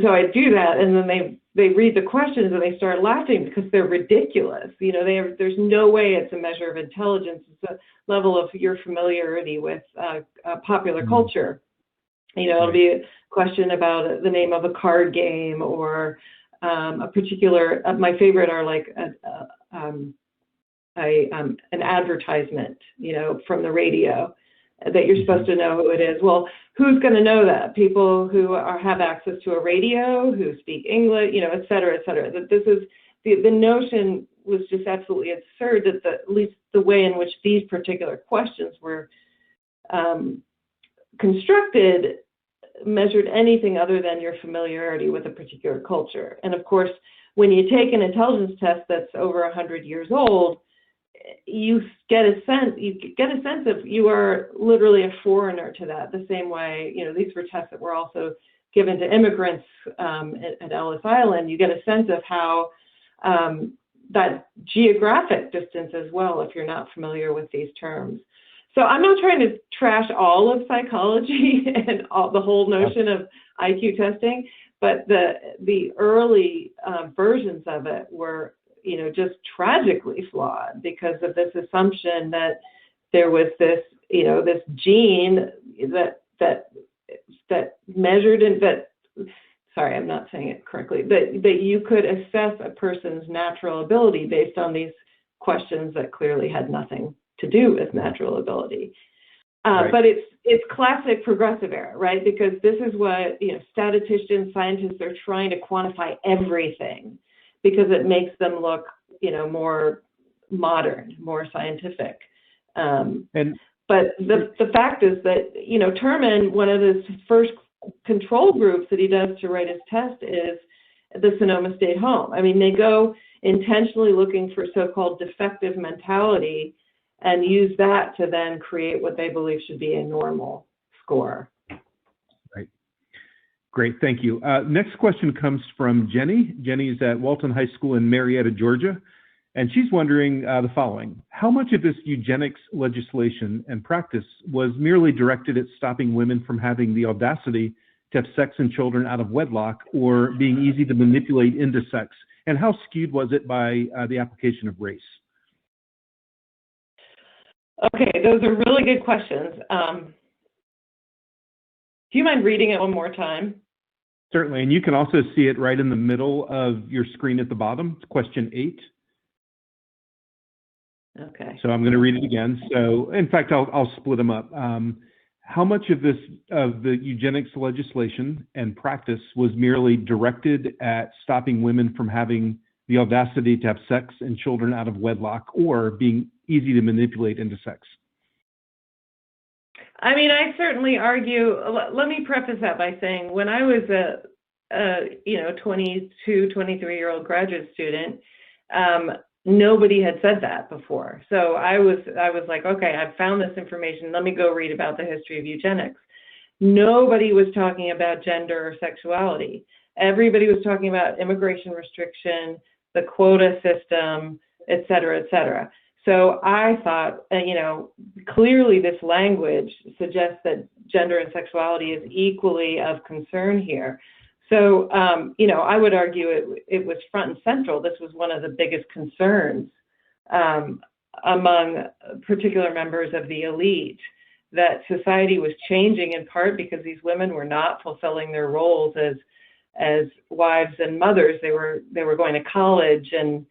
so I do that, and then they read the questions and they start laughing because they're ridiculous. There's no way it's a measure of intelligence. It's a level of your familiarity with popular culture. It'll be a question about the name of a card game or a particular. My favorite are like an advertisement, from the radio that you're supposed to know who it is. Well, who's going to know that? People who have access to a radio, who speak English, et cetera, et cetera. That this is the notion was just absolutely absurd that at least the way in which these particular questions were constructed measured anything other than your familiarity with a particular culture. And of course, when you take an intelligence test that's over 100 years old, you get a sense of you are literally a foreigner to that. The same way, these were tests that were also given to immigrants at Ellis Island. You get a sense of how that geographic distance as well, if you're not familiar with these terms. So I'm not trying to trash all of psychology and the whole notion of IQ testing, but the early versions of it were, just tragically flawed because of this assumption that there was this, this gene that measured and sorry, I'm not saying it correctly, that you could assess a person's natural ability based on these questions that clearly had nothing to do with natural ability. Right. But it's classic progressive error, right? Because this is what, statisticians, scientists are trying to quantify everything because it makes them look, more modern, more scientific. But the fact is that, Terman, one of his first control groups that he does to write his test is the Sonoma State Home. I mean, they go intentionally looking for so-called defective mentality and use that to then create what they believe should be a normal score. Right. Great, thank you. Next question comes from Jenny. Jenny's at Walton High School in Marietta, Georgia, and she's wondering the following. How much of this eugenics legislation and practice was merely directed at stopping women from having the audacity to have sex and children out of wedlock, or being easy to manipulate into sex? And how skewed was it by the application of race? Okay, those are really good questions. Do you mind reading it one more time? Certainly, and you can also see it right in the middle of your screen at the bottom. It's question 8. Okay. So I'm going to read it again. So, in fact, I'll split them up. How much of the eugenics legislation and practice was merely directed at stopping women from having the audacity to have sex and children out of wedlock, or being easy to manipulate into sex? I mean, I certainly argue, let me preface that by saying when I was a 22, 23-year-old graduate student, nobody had said that before. So I was like, okay, I've found this information. Let me go read about the history of eugenics. Nobody was talking about gender or sexuality. Everybody was talking about immigration restriction, the quota system, et cetera, et cetera. So I thought, clearly this language suggests that gender and sexuality is equally of concern here. So, I would argue it was front and central. This was one of the biggest concerns among particular members of the elite, that society was changing in part because these women were not fulfilling their roles as wives and mothers. They were going to college and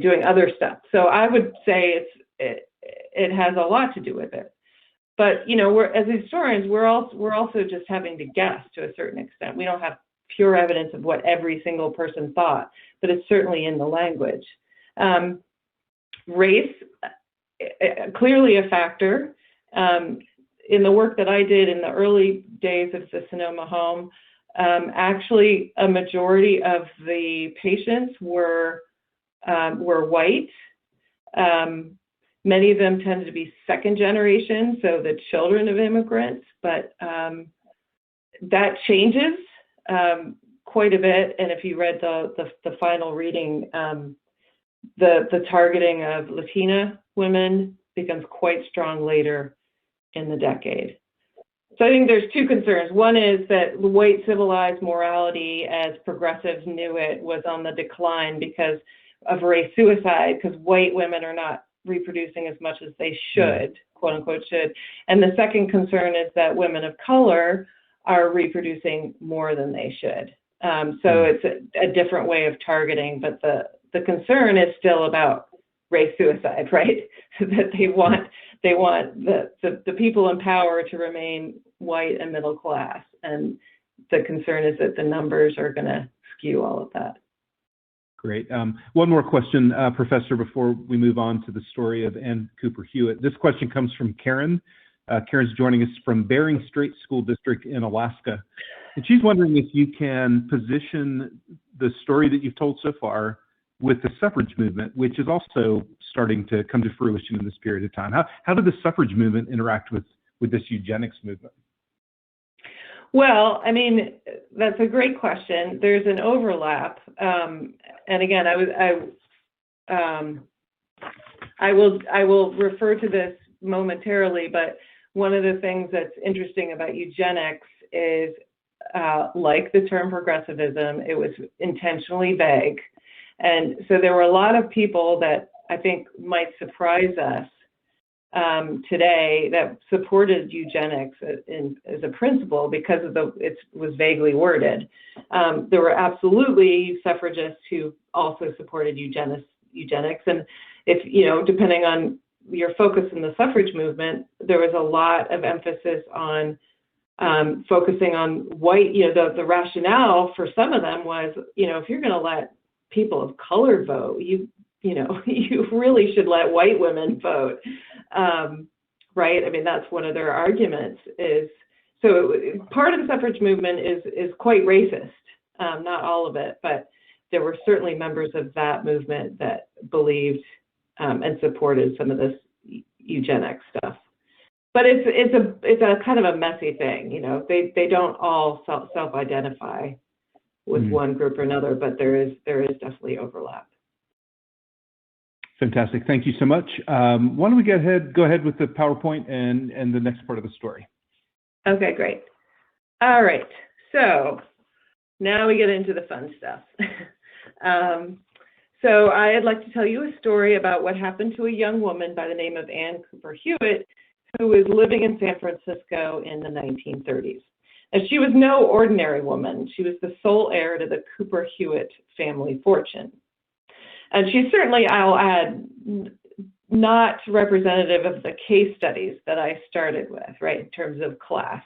doing other stuff. So I would say it has a lot to do with it. But we're, as historians, we're also just having to guess to a certain extent. We don't have pure evidence of what every single person thought, but it's certainly in the language. Race, clearly a factor. In the work that I did in the early days of the Sonoma home, actually a majority of the patients were white. Many of them tended to be second generation, so the children of immigrants, but that changes quite a bit. And if you read the final reading, the targeting of Latina women becomes quite strong later in the decade. So I think there's two concerns. One is that white civilized morality, as progressives knew it, was on the decline because of race suicide, because white women are not reproducing as much as they should, quote unquote should. And the second concern is that women of color are reproducing more than they should. So it's a different way of targeting, but the concern is still about race suicide, right? That they want the people in power to remain white and middle class, and the concern is that the numbers are going to skew all of that. Great. One more question, Professor, before we move on to the story of Ann Cooper Hewitt. This question comes from Karen. Karen's joining us from Bering Strait School District in Alaska. And she's wondering if you can position the story that you've told so far with the suffrage movement, which is also starting to come to fruition in this period of time. How did the suffrage movement interact with this eugenics movement? Well, I mean, that's a great question. There's an overlap, and again, I will refer to this momentarily. But one of the things that's interesting about eugenics is, like the term progressivism, it was intentionally vague, and so there were a lot of people that I think might surprise us today that supported eugenics as a principle because of it was vaguely worded. There were absolutely suffragists who also supported eugenics, and if depending on your focus in the suffrage movement, there was a lot of emphasis on focusing on white. The rationale for some of them was, if you're going to let people of color vote, you really should let white women vote, right? I mean, that's one of their arguments. Part of the suffrage movement is quite racist, not all of it, but there were certainly members of that movement that believed and supported some of this eugenics stuff. But it's a kind of a messy thing, They don't all self-identify with one group or another, but there is definitely overlap. Fantastic. Thank you so much. Why don't we go ahead with the PowerPoint and the next part of the story? Okay, great. All right. So now we get into the fun stuff. So I'd like to tell you a story about what happened to a young woman by the name of Ann Cooper Hewitt, who was living in San Francisco in the 1930s. And she was no ordinary woman. She was the sole heir to the Cooper Hewitt family fortune. And she's certainly, I'll add, not representative of the case studies that I started with, right, in terms of class.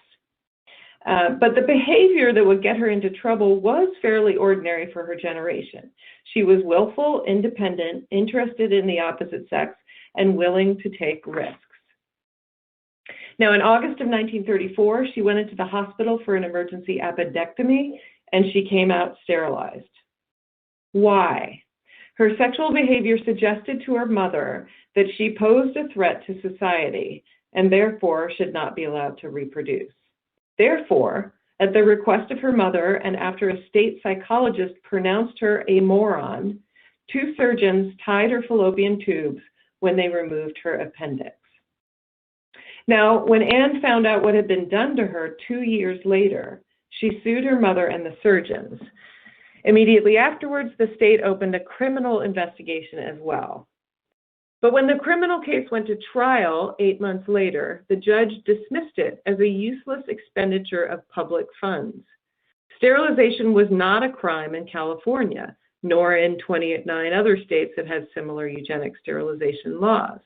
But the behavior that would get her into trouble was fairly ordinary for her generation. She was willful, independent, interested in the opposite sex, and willing to take risks. Now, in August of 1934, she went into the hospital for an emergency appendectomy, and she came out sterilized. Why? Her sexual behavior suggested to her mother that she posed a threat to society and therefore should not be allowed to reproduce. Therefore, at the request of her mother and after a state psychologist pronounced her a moron, 2 surgeons tied her fallopian tubes when they removed her appendix. Now, when Ann found out what had been done to her 2 years later, she sued her mother and the surgeons. Immediately afterwards, the state opened a criminal investigation as well. But when the criminal case went to trial 8 months later, the judge dismissed it as a useless expenditure of public funds. Sterilization was not a crime in California, nor in 29 other states that had similar eugenic sterilization laws.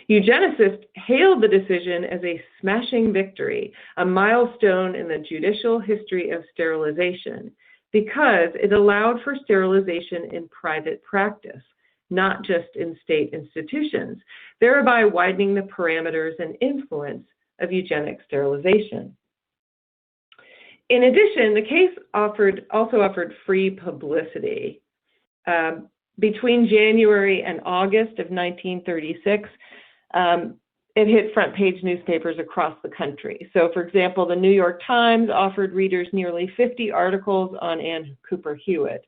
Eugenicists hailed the decision as a smashing victory, a milestone in the judicial history of sterilization, because it allowed for sterilization in private practice, not just in state institutions, thereby widening the parameters and influence of eugenic sterilization. In addition, the case also offered free publicity. Between January and August of 1936, it hit front page newspapers across the country. So, for example, the New York Times offered readers nearly 50 articles on Ann Cooper Hewitt.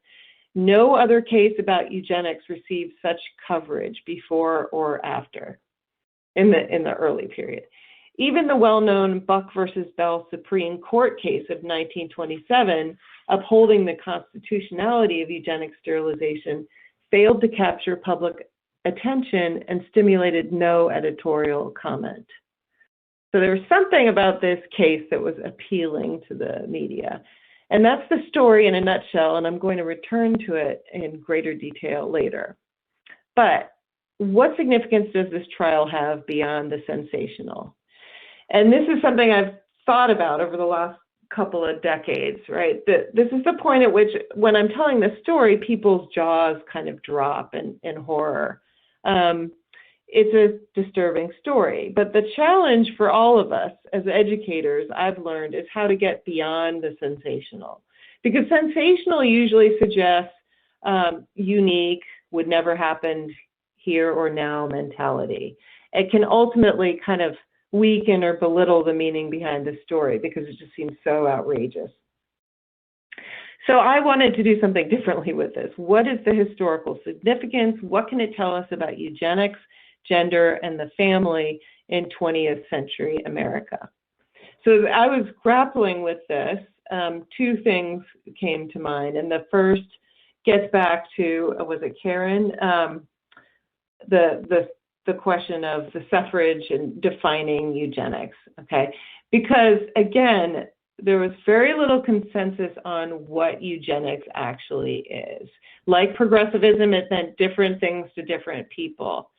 No other case about eugenics received such coverage before or after in the early period. Even the well-known Buck versus Bell Supreme Court case of 1927, upholding the constitutionality of eugenic sterilization, failed to capture public attention and stimulated no editorial comment. So there was something about this case that was appealing to the media. And that's the story in a nutshell, and I'm going to return to it in greater detail later. But what significance does this trial have beyond the sensational? And this is something I've thought about over the last couple of decades, right? This is the point at which, when I'm telling this story, people's jaws kind of drop in horror. It's a disturbing story, but the challenge for all of us as educators, I've learned, is how to get beyond the sensational. Because sensational usually suggests unique, would never happen here or now mentality. It can ultimately kind of weaken or belittle the meaning behind the story because it just seems so outrageous. So I wanted to do something differently with this. What is the historical significance? What can it tell us about eugenics, gender, and the family in 20th century America? So I was grappling with this. 2 things came to mind. And the first gets back to, was it Karen? The question of the suffrage and defining eugenics, okay? Because again, there was very little consensus on what eugenics actually is. Like progressivism, it meant different things to different people.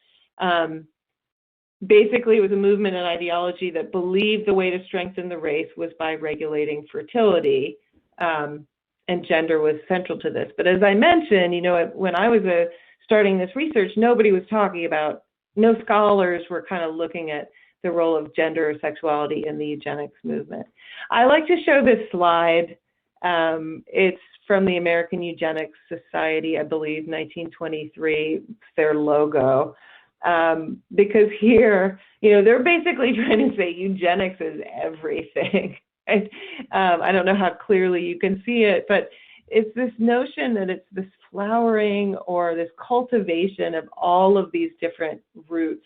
Basically, it was a movement and ideology that believed the way to strengthen the race was by regulating fertility, and gender was central to this. But as I mentioned, when I was starting this research, nobody was talking about, no scholars were kind of looking at the role of gender or sexuality in the eugenics movement. I like to show this slide. It's from the American Eugenics Society, I believe, 1923. It's their logo. Because here, they're basically trying to say eugenics is everything. I don't know how clearly you can see it, but it's this notion that it's this flowering or this cultivation of all of these different roots,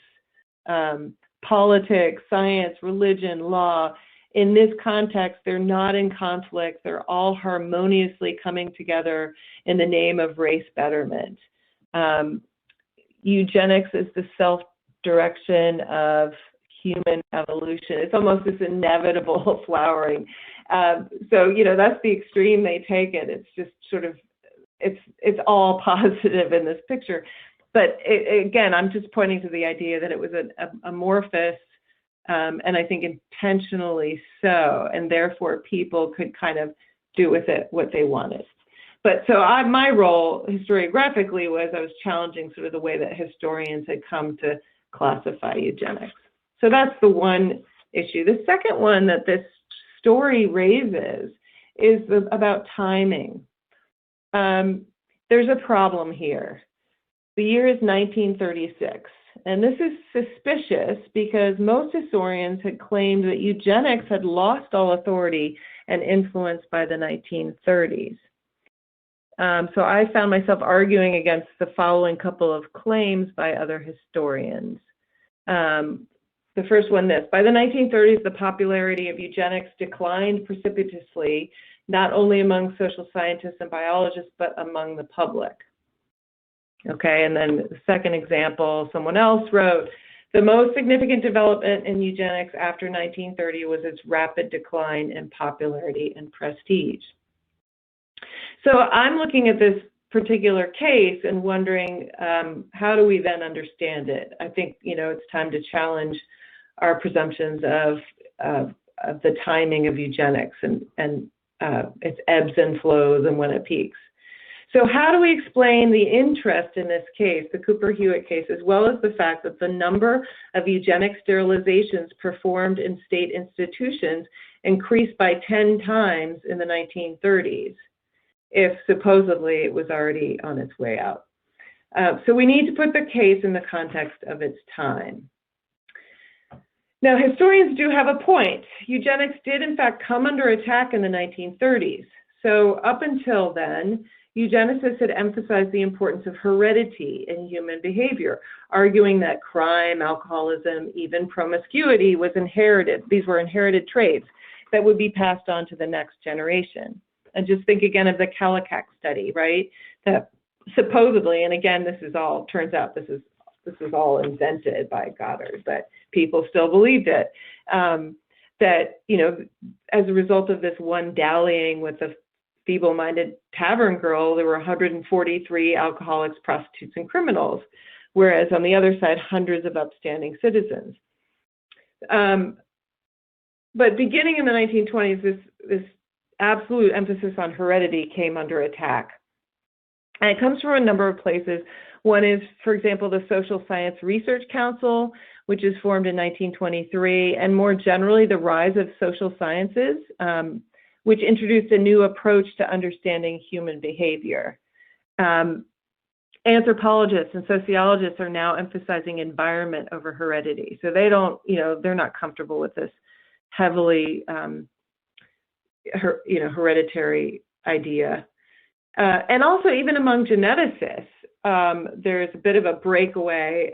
politics, science, religion, law, in this context, they're not in conflict. They're all harmoniously coming together in the name of race betterment. Eugenics is the self-direction of human evolution. It's almost this inevitable flowering. So, that's the extreme they take it. It's just sort of, it's all positive in this picture. But again, I'm just pointing to the idea that it was an amorphous, and I think intentionally so, and therefore people could kind of do with it what they wanted. But so my role historiographically was I was challenging sort of the way that historians had come to classify eugenics. So that's the one issue. The second one that this story raises is about timing. There's a problem here. The year is 1936, and this is suspicious because most historians had claimed that eugenics had lost all authority and influence by the 1930s. So I found myself arguing against the following couple of claims by other historians. The first one, this: by the 1930s, the popularity of eugenics declined precipitously, not only among social scientists and biologists, but among the public. Okay, and then the second example, someone else wrote, the most significant development in eugenics after 1930 was its rapid decline in popularity and prestige. So I'm looking at this particular case and wondering, how do we then understand it? I think, it's time to challenge our presumptions of the timing of eugenics and its ebbs and flows and when it peaks. So how do we explain the interest in this case, the Cooper Hewitt case, as well as the fact that the number of eugenic sterilizations performed in state institutions increased by 10 times in the 1930s, if supposedly it was already on its way out? So we need to put the case in the context of its time. Now, historians do have a point. Eugenics did, in fact, come under attack in the 1930s. So up until then, eugenicists had emphasized the importance of heredity in human behavior, arguing that crime, alcoholism, even promiscuity was inherited. These were inherited traits that would be passed on to the next generation. And just think again of the Kallikak study, right? That supposedly, and again, this is all, turns out this is all invented by Goddard, but people still believed it, that, as a result of this one dallying with the feeble-minded tavern girl, there were 143 alcoholics, prostitutes, and criminals, whereas on the other side, hundreds of upstanding citizens. But beginning in the 1920s, this absolute emphasis on heredity came under attack. And it comes from a number of places. One is, for example, the Social Science Research Council, which is formed in 1923, and more generally, the rise of social sciences, which introduced a new approach to understanding human behavior. Anthropologists and sociologists are now emphasizing environment over heredity. So they don't, they're not comfortable with this heavily, hereditary idea. And also, even among geneticists, there's a bit of a breakaway.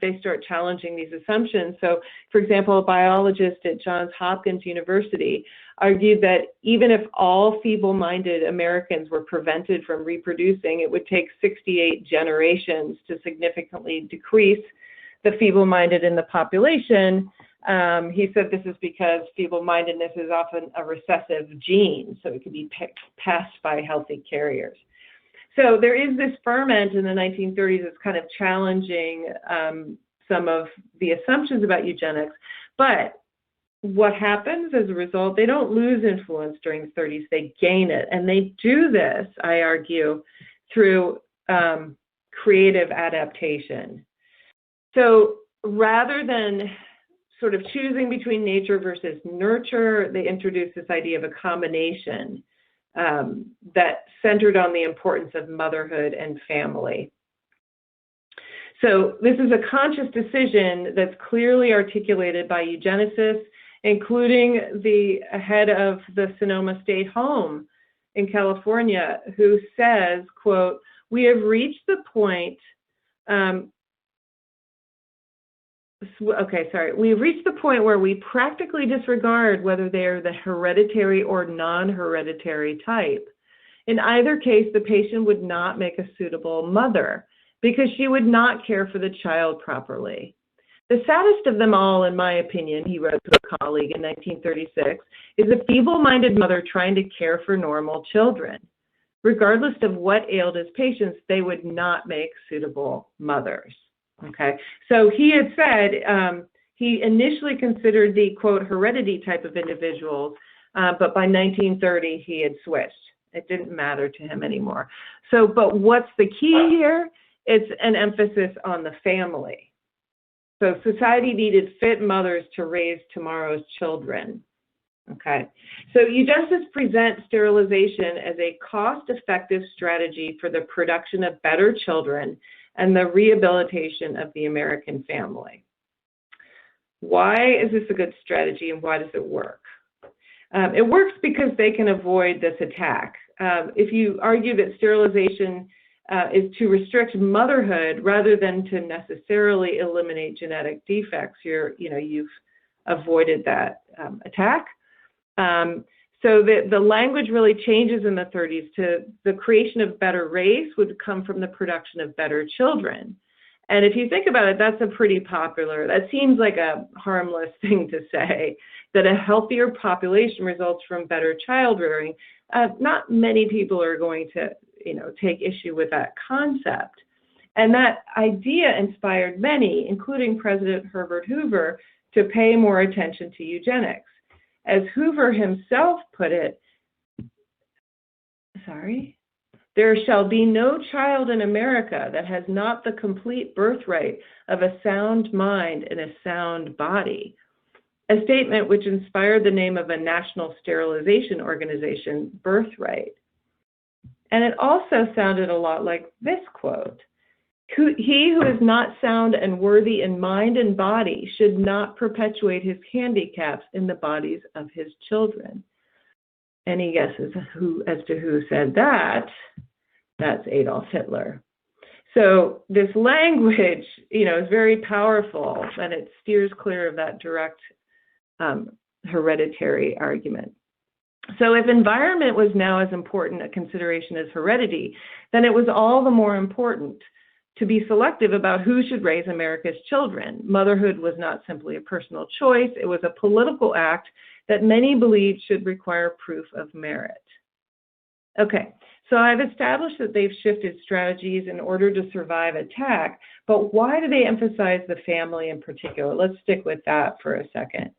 They start challenging these assumptions. So, for example, a biologist at Johns Hopkins University argued that even if all feeble-minded Americans were prevented from reproducing, it would take 68 generations to significantly decrease the feeble-minded in the population. He said this is because feeble-mindedness is often a recessive gene, so it can be passed by healthy carriers. So there is this ferment in the 1930s that's kind of challenging some of the assumptions about eugenics. But what happens as a result, they don't lose influence during the 30s, they gain it. And they do this, I argue, through creative adaptation. So rather than sort of choosing between nature versus nurture, they introduce this idea of a combination that centered on the importance of motherhood and family. So this is a conscious decision that's clearly articulated by eugenicists, including the head of the Sonoma State Home in California, who says, quote, "We have reached the point We've reached the point where we practically disregard whether they are the hereditary or non-hereditary type. In either case, the patient would not make a suitable mother because she would not care for the child properly. The saddest of them all, in my opinion, he wrote to a colleague in 1936, is a feeble-minded mother trying to care for normal children. Regardless of what ailed his patients, they would not make suitable mothers. Okay, so he had said he initially considered the, quote, heredity type of individuals, but by 1930 he had switched. It didn't matter to him anymore. So, but what's the key here? It's an emphasis on the family. So society needed fit mothers to raise tomorrow's children. Okay, so eugenicists present sterilization as a cost-effective strategy for the production of better children and the rehabilitation of the American family. Why is this a good strategy and why does it work? It works because they can avoid this attack. If you argue that sterilization is to restrict motherhood rather than to necessarily eliminate genetic defects, you've avoided that attack. So the language really changes in the 30s to the creation of better race would come from the production of better children. And if you think about it, that's a pretty popular, that seems like a harmless thing to say, that a healthier population results from better child rearing. Not many people are going to, take issue with that concept. And that idea inspired many, including President Herbert Hoover, to pay more attention to eugenics. As Hoover himself put it, there shall be no child in America that has not the complete birthright of a sound mind and a sound body, a statement which inspired the name of a national sterilization organization, Birthright. And it also sounded a lot like this quote: "He who is not sound and worthy in mind and body should not perpetuate his handicaps in the bodies of his children." Any guesses as to who said that? That's Adolf Hitler. So this language, is very powerful, and it steers clear of that direct hereditary argument. So if environment was now as important a consideration as heredity, then it was all the more important to be selective about who should raise America's children. Motherhood was not simply a personal choice, it was a political act that many believed should require proof of merit. Okay, so I've established that they've shifted strategies in order to survive attack, but why do they emphasize the family in particular? Let's stick with that for a second.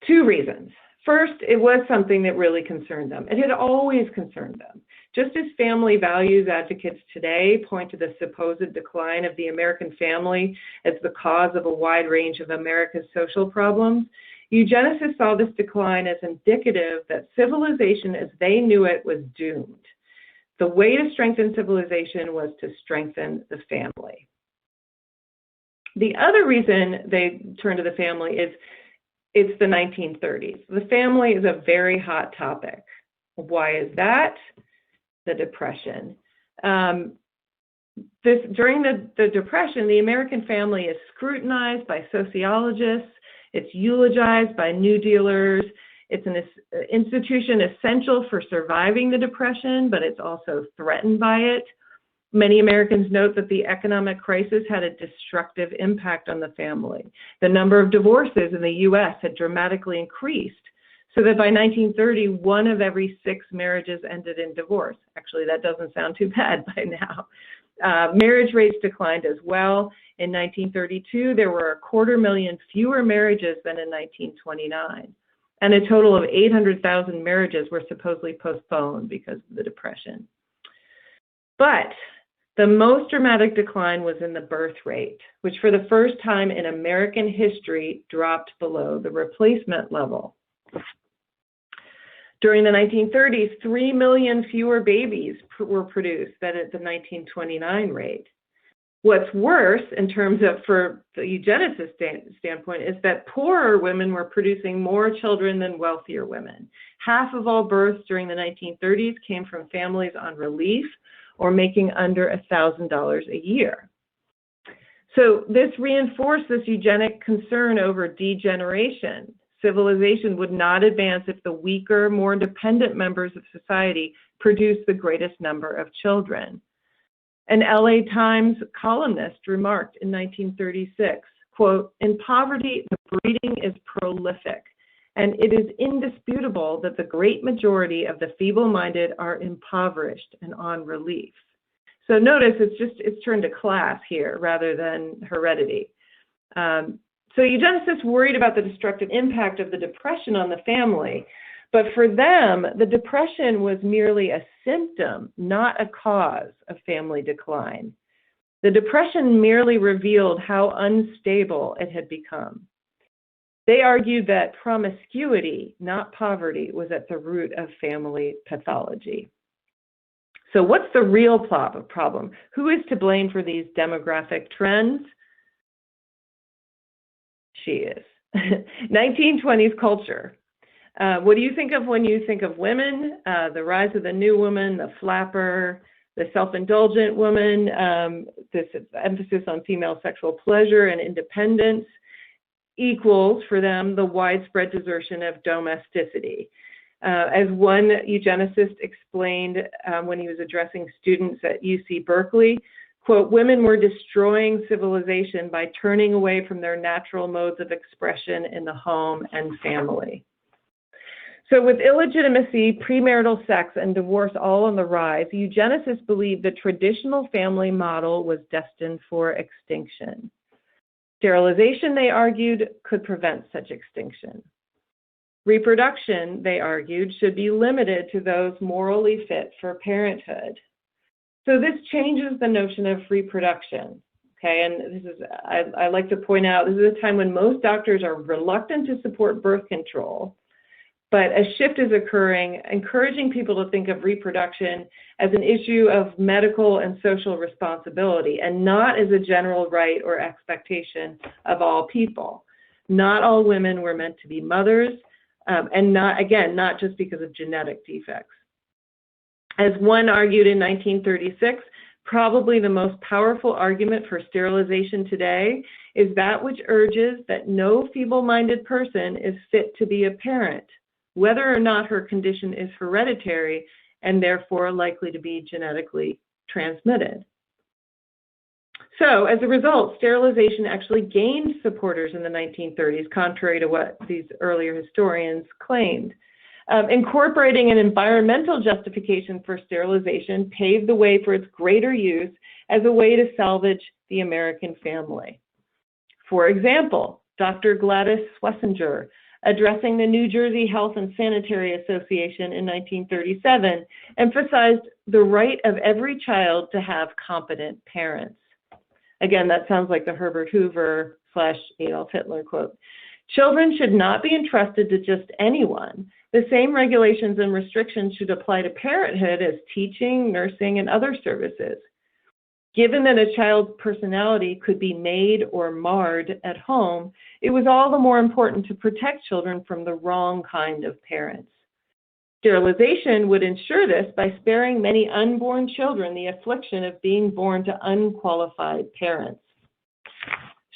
Two reasons. First, it was something that really concerned them. It had always concerned them. Just as family values advocates today point to the supposed decline of the American family as the cause of a wide range of America's social problems, eugenicists saw this decline as indicative that civilization as they knew it was doomed. The way to strengthen civilization was to strengthen the family. The other reason they turned to the family is it's the 1930s. The family is a very hot topic. Why is that? The Depression. During the Depression, the American family is scrutinized by sociologists. It's eulogized by New Dealers. It's an institution essential for surviving the Depression, but it's also threatened by it. Many Americans note that the economic crisis had a destructive impact on the family. The number of divorces in the U.S. had dramatically increased, so that by 1930, 1 of every 6 marriages ended in divorce. Actually, that doesn't sound too bad by now. Marriage rates declined as well. In 1932, there were 250,000 fewer marriages than in 1929, and a total of 800,000 marriages were supposedly postponed because of the Depression. But the most dramatic decline was in the birth rate, which for the first time in American history dropped below the replacement level. During the 1930s, 3 million fewer babies were produced than at the 1929 rate. What's worse, in terms of for the eugenicist standpoint, is that poorer women were producing more children than wealthier women. Half of all births during the 1930s came from families on relief or making under $1,000 a year. So this reinforced this eugenic concern over degeneration. Civilization would not advance if the weaker, more dependent members of society produced the greatest number of children. An LA Times columnist remarked in 1936, quote, "In poverty, the breeding is prolific, and it is indisputable that the great majority of the feeble-minded are impoverished and on relief." So notice it's turned to class here rather than heredity. So eugenicists worried about the destructive impact of the depression on the family, but for them, the depression was merely a symptom, not a cause of family decline. The depression merely revealed how unstable it had become. They argued that promiscuity, not poverty, was at the root of family pathology. So what's the real problem? Who is to blame for these demographic trends? She is. 1920s culture. What do you think of when you think of women? The rise of the new woman, the flapper, the self-indulgent woman, this emphasis on female sexual pleasure and independence equals for them the widespread desertion of domesticity. As one eugenicist explained when he was addressing students at UC Berkeley, quote, "Women were destroying civilization by turning away from their natural modes of expression in the home and family." So with illegitimacy, premarital sex, and divorce all on the rise, eugenicists believed the traditional family model was destined for extinction. Sterilization, they argued, could prevent such extinction. Reproduction, they argued, should be limited to those morally fit for parenthood. So this changes the notion of reproduction, okay? And this is, I like to point out, this is a time when most doctors are reluctant to support birth control, but a shift is occurring, encouraging people to think of reproduction as an issue of medical and social responsibility and not as a general right or expectation of all people. Not all women were meant to be mothers, and not just because of genetic defects. As one argued in 1936, probably the most powerful argument for sterilization today is that which urges that no feeble-minded person is fit to be a parent, whether or not her condition is hereditary and therefore likely to be genetically transmitted. So as a result, sterilization actually gained supporters in the 1930s, contrary to what these earlier historians claimed. Incorporating an environmental justification for sterilization paved the way for its greater use as a way to salvage the American family. For example, Dr. Gladys Schlesinger, addressing the New Jersey Health and Sanitary Association in 1937, emphasized the right of every child to have competent parents. Again, that sounds like the Herbert Hoover / Adolf Hitler quote. Children should not be entrusted to just anyone. The same regulations and restrictions should apply to parenthood as teaching, nursing, and other services. Given that a child's personality could be made or marred at home, it was all the more important to protect children from the wrong kind of parents. Sterilization would ensure this by sparing many unborn children the affliction of being born to unqualified parents.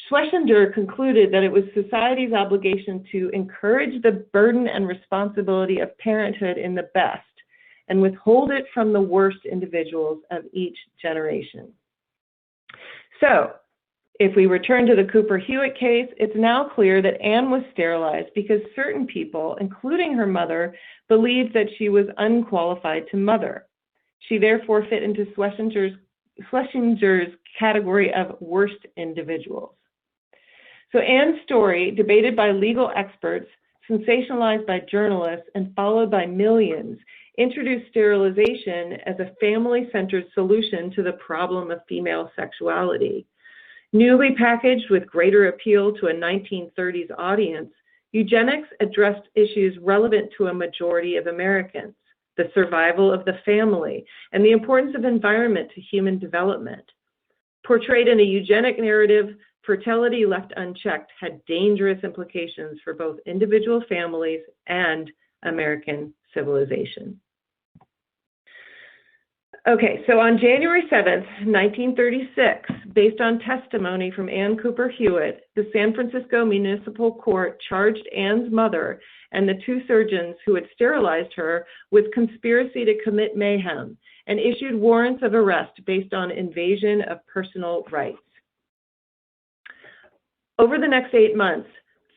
Schlesinger concluded that it was society's obligation to encourage the burden and responsibility of parenthood in the best and withhold it from the worst individuals of each generation. So, if we return to the Cooper Hewitt case, it's now clear that Ann was sterilized because certain people, including her mother, believed that she was unqualified to mother. She therefore fit into Schlesinger's category of worst individuals. So Ann's story, debated by legal experts, sensationalized by journalists, and followed by millions, introduced sterilization as a family-centered solution to the problem of female sexuality. Newly packaged with greater appeal to a 1930s audience, eugenics addressed issues relevant to a majority of Americans, the survival of the family, and the importance of environment to human development. Portrayed in a eugenic narrative, fertility left unchecked had dangerous implications for both individual families and American civilization. Okay, so on January 7th, 1936, based on testimony from Ann Cooper Hewitt, the San Francisco Municipal Court charged Ann's mother and the 2 surgeons who had sterilized her with conspiracy to commit mayhem and issued warrants of arrest based on invasion of personal rights. Over the next 8 months,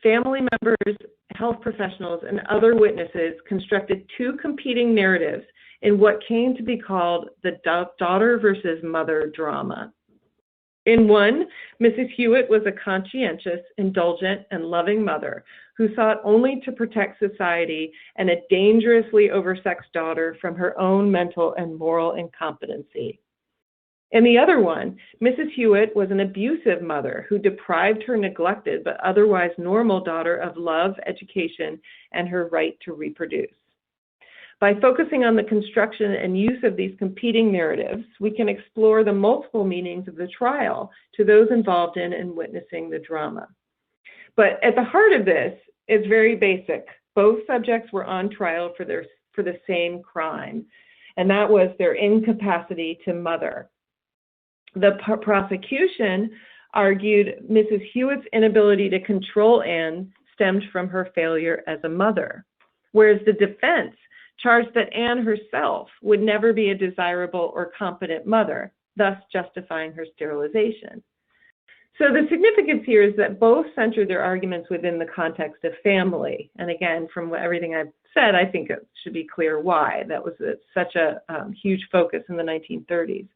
family members, health professionals, and other witnesses constructed 2 competing narratives in what came to be called the daughter versus mother drama. In one, Mrs. Hewitt was a conscientious, indulgent, and loving mother who sought only to protect society and a dangerously oversexed daughter from her own mental and moral incompetency. In the other one, Mrs. Hewitt was an abusive mother who deprived her neglected but otherwise normal daughter of love, education, and her right to reproduce. By focusing on the construction and use of these competing narratives, we can explore the multiple meanings of the trial to those involved in and witnessing the drama. But at the heart of this is very basic. Both subjects were on trial for the same crime, and that was their incapacity to mother. The prosecution argued Mrs. Hewitt's inability to control Ann stemmed from her failure as a mother, whereas the defense charged that Ann herself would never be a desirable or competent mother, thus justifying her sterilization. So the significance here is that both centered their arguments within the context of family. And again, from everything I've said, I think it should be clear why that was such a huge focus in the 1930s.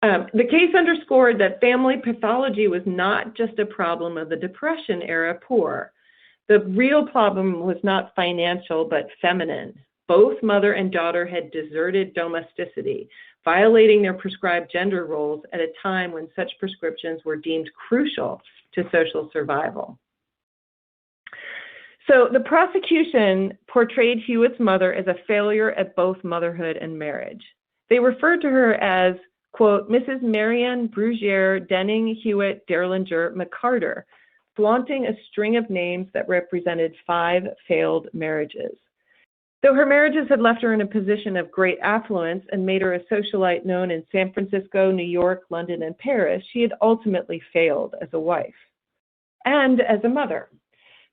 The case underscored that family pathology was not just a problem of the Depression era poor. The real problem was not financial, but feminine. Both mother and daughter had deserted domesticity, violating their prescribed gender roles at a time when such prescriptions were deemed crucial to social survival. So the prosecution portrayed Hewitt's mother as a failure at both motherhood and marriage. They referred to her as, quote, Mrs. Marianne Brugiere Denning Hewitt Derlinger McCarter, flaunting a string of names that represented 5 failed marriages. Though her marriages had left her in a position of great affluence and made her a socialite known in San Francisco, New York, London, and Paris, she had ultimately failed as a wife and as a mother.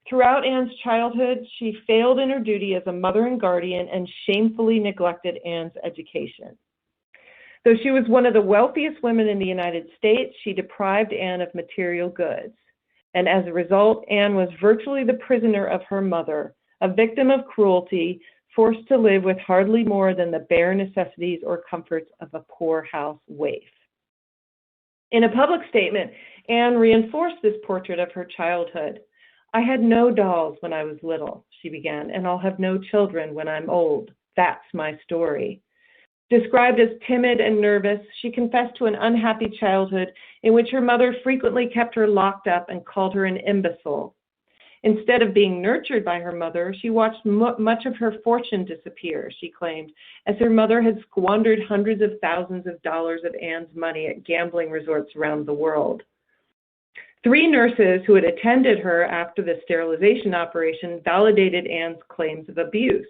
Throughout Ann's childhood, she failed in her duty as a mother and guardian and shamefully neglected Ann's education. Though she was one of the wealthiest women in the United States, she deprived Ann of material goods. And as a result, Ann was virtually the prisoner of her mother, a victim of cruelty, forced to live with hardly more than the bare necessities or comforts of a poorhouse waif. In a public statement, Ann reinforced this portrait of her childhood. I had no dolls when I was little, she began, and I'll have no children when I'm old. That's my story. Described as timid and nervous, she confessed to an unhappy childhood in which her mother frequently kept her locked up and called her an imbecile. Instead of being nurtured by her mother, she watched much of her fortune disappear, she claimed, as her mother had squandered hundreds of thousands of dollars of Ann's money at gambling resorts around the world. 3 nurses who had attended her after the sterilization operation validated Ann's claims of abuse.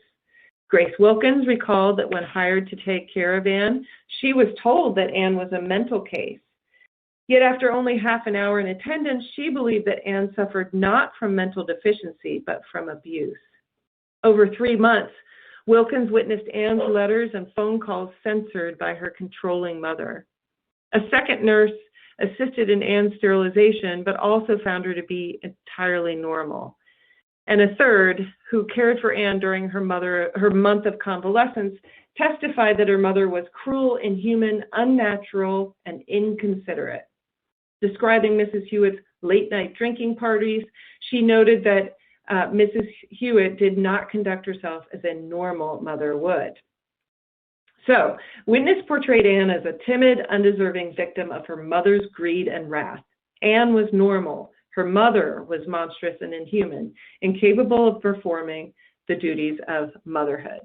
Grace Wilkins recalled that when hired to take care of Ann, she was told that Ann was a mental case. Yet after only half an hour in attendance, she believed that Ann suffered not from mental deficiency, but from abuse. Over 3 months, Wilkins witnessed Ann's letters and phone calls censored by her controlling mother. A second nurse assisted in Ann's sterilization, but also found her to be entirely normal. And a third, who cared for Ann during her month of convalescence, testified that her mother was cruel, inhuman, unnatural, and inconsiderate. Describing Mrs. Hewitt's late-night drinking parties, she noted that Mrs. Hewitt did not conduct herself as a normal mother would. So, witness portrayed Ann as a timid, undeserving victim of her mother's greed and wrath. Ann was normal. Her mother was monstrous and inhuman, incapable of performing the duties of motherhood.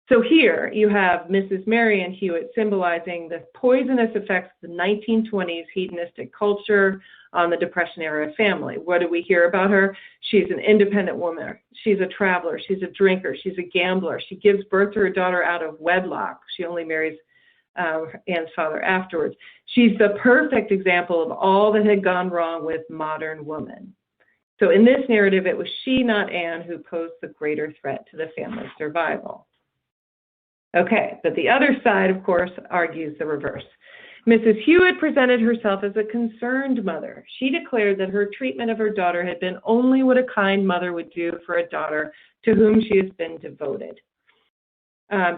So here you have Mrs. Marianne Hewitt symbolizing the poisonous effects of the 1920s hedonistic culture on the Depression-era family. What do we hear about her? She's an independent woman. She's a traveler. She's a drinker. She's a gambler. She gives birth to her daughter out of wedlock. She only marries Ann's father afterwards. She's the perfect example of all that had gone wrong with modern woman. So in this narrative, it was she, not Ann, who posed the greater threat to the family's survival. Okay, but the other side, of course, argues the reverse. Mrs. Hewitt presented herself as a concerned mother. She declared that her treatment of her daughter had been only what a kind mother would do for a daughter to whom she has been devoted.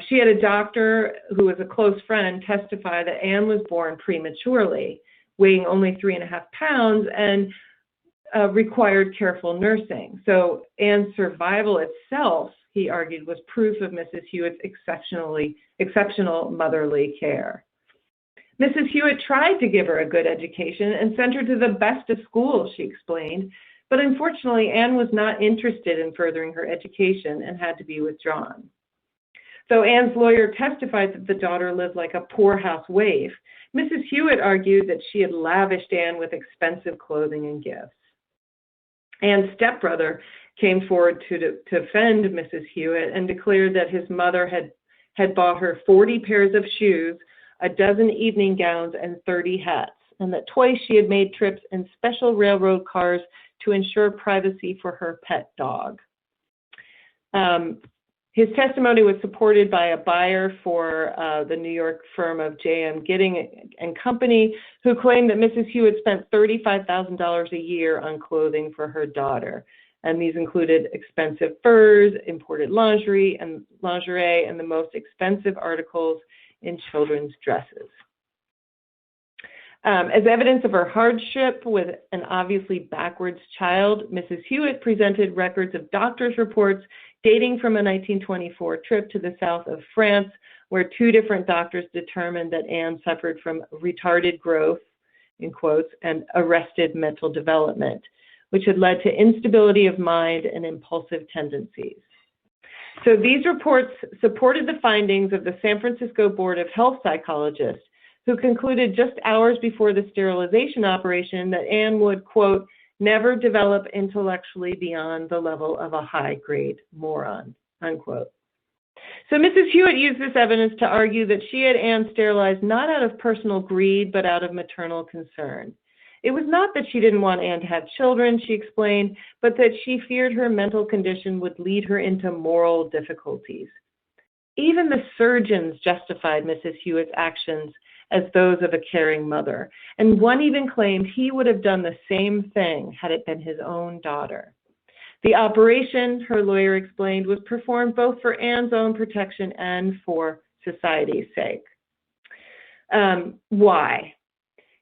She had a doctor who was a close friend testify that Ann was born prematurely, weighing only 3.5 pounds, and required careful nursing. So Ann's survival itself, he argued, was proof of Mrs. Hewitt's exceptional motherly care. Mrs. Hewitt tried to give her a good education and sent her to the best of schools, she explained, but unfortunately Ann was not interested in furthering her education and had to be withdrawn. Though Ann's lawyer testified that the daughter lived like a poorhouse waif, Mrs. Hewitt argued that she had lavished Ann with expensive clothing and gifts. Ann's stepbrother came forward to defend Mrs. Hewitt and declared that his mother had bought her 40 pairs of shoes, a dozen evening gowns, and 30 hats, and that twice she had made trips in special railroad cars to ensure privacy for her pet dog. His testimony was supported by a buyer for the New York firm of J.M. Gidding and Company, who claimed that Mrs. Hewitt spent $35,000 a year on clothing for her daughter. And these included expensive furs, imported lingerie, and the most expensive articles in children's dresses. As evidence of her hardship with an obviously backwards child, Mrs. Hewitt presented records of doctor's reports dating from a 1924 trip to the south of France, where 2 different doctors determined that Ann suffered from retarded growth, in quotes, and arrested mental development, which had led to instability of mind and impulsive tendencies. So these reports supported the findings of the San Francisco Board of Health Psychologists, who concluded just hours before the sterilization operation that Ann would, quote, never develop intellectually beyond the level of a high-grade moron, unquote. So Mrs. Hewitt used this evidence to argue that she had Ann sterilized not out of personal greed, but out of maternal concern. It was not that she didn't want Ann to have children, she explained, but that she feared her mental condition would lead her into moral difficulties. Even the surgeons justified Mrs. Hewitt's actions as those of a caring mother, and one even claimed he would have done the same thing had it been his own daughter. The operation, her lawyer explained, was performed both for Ann's own protection and for society's sake. Why?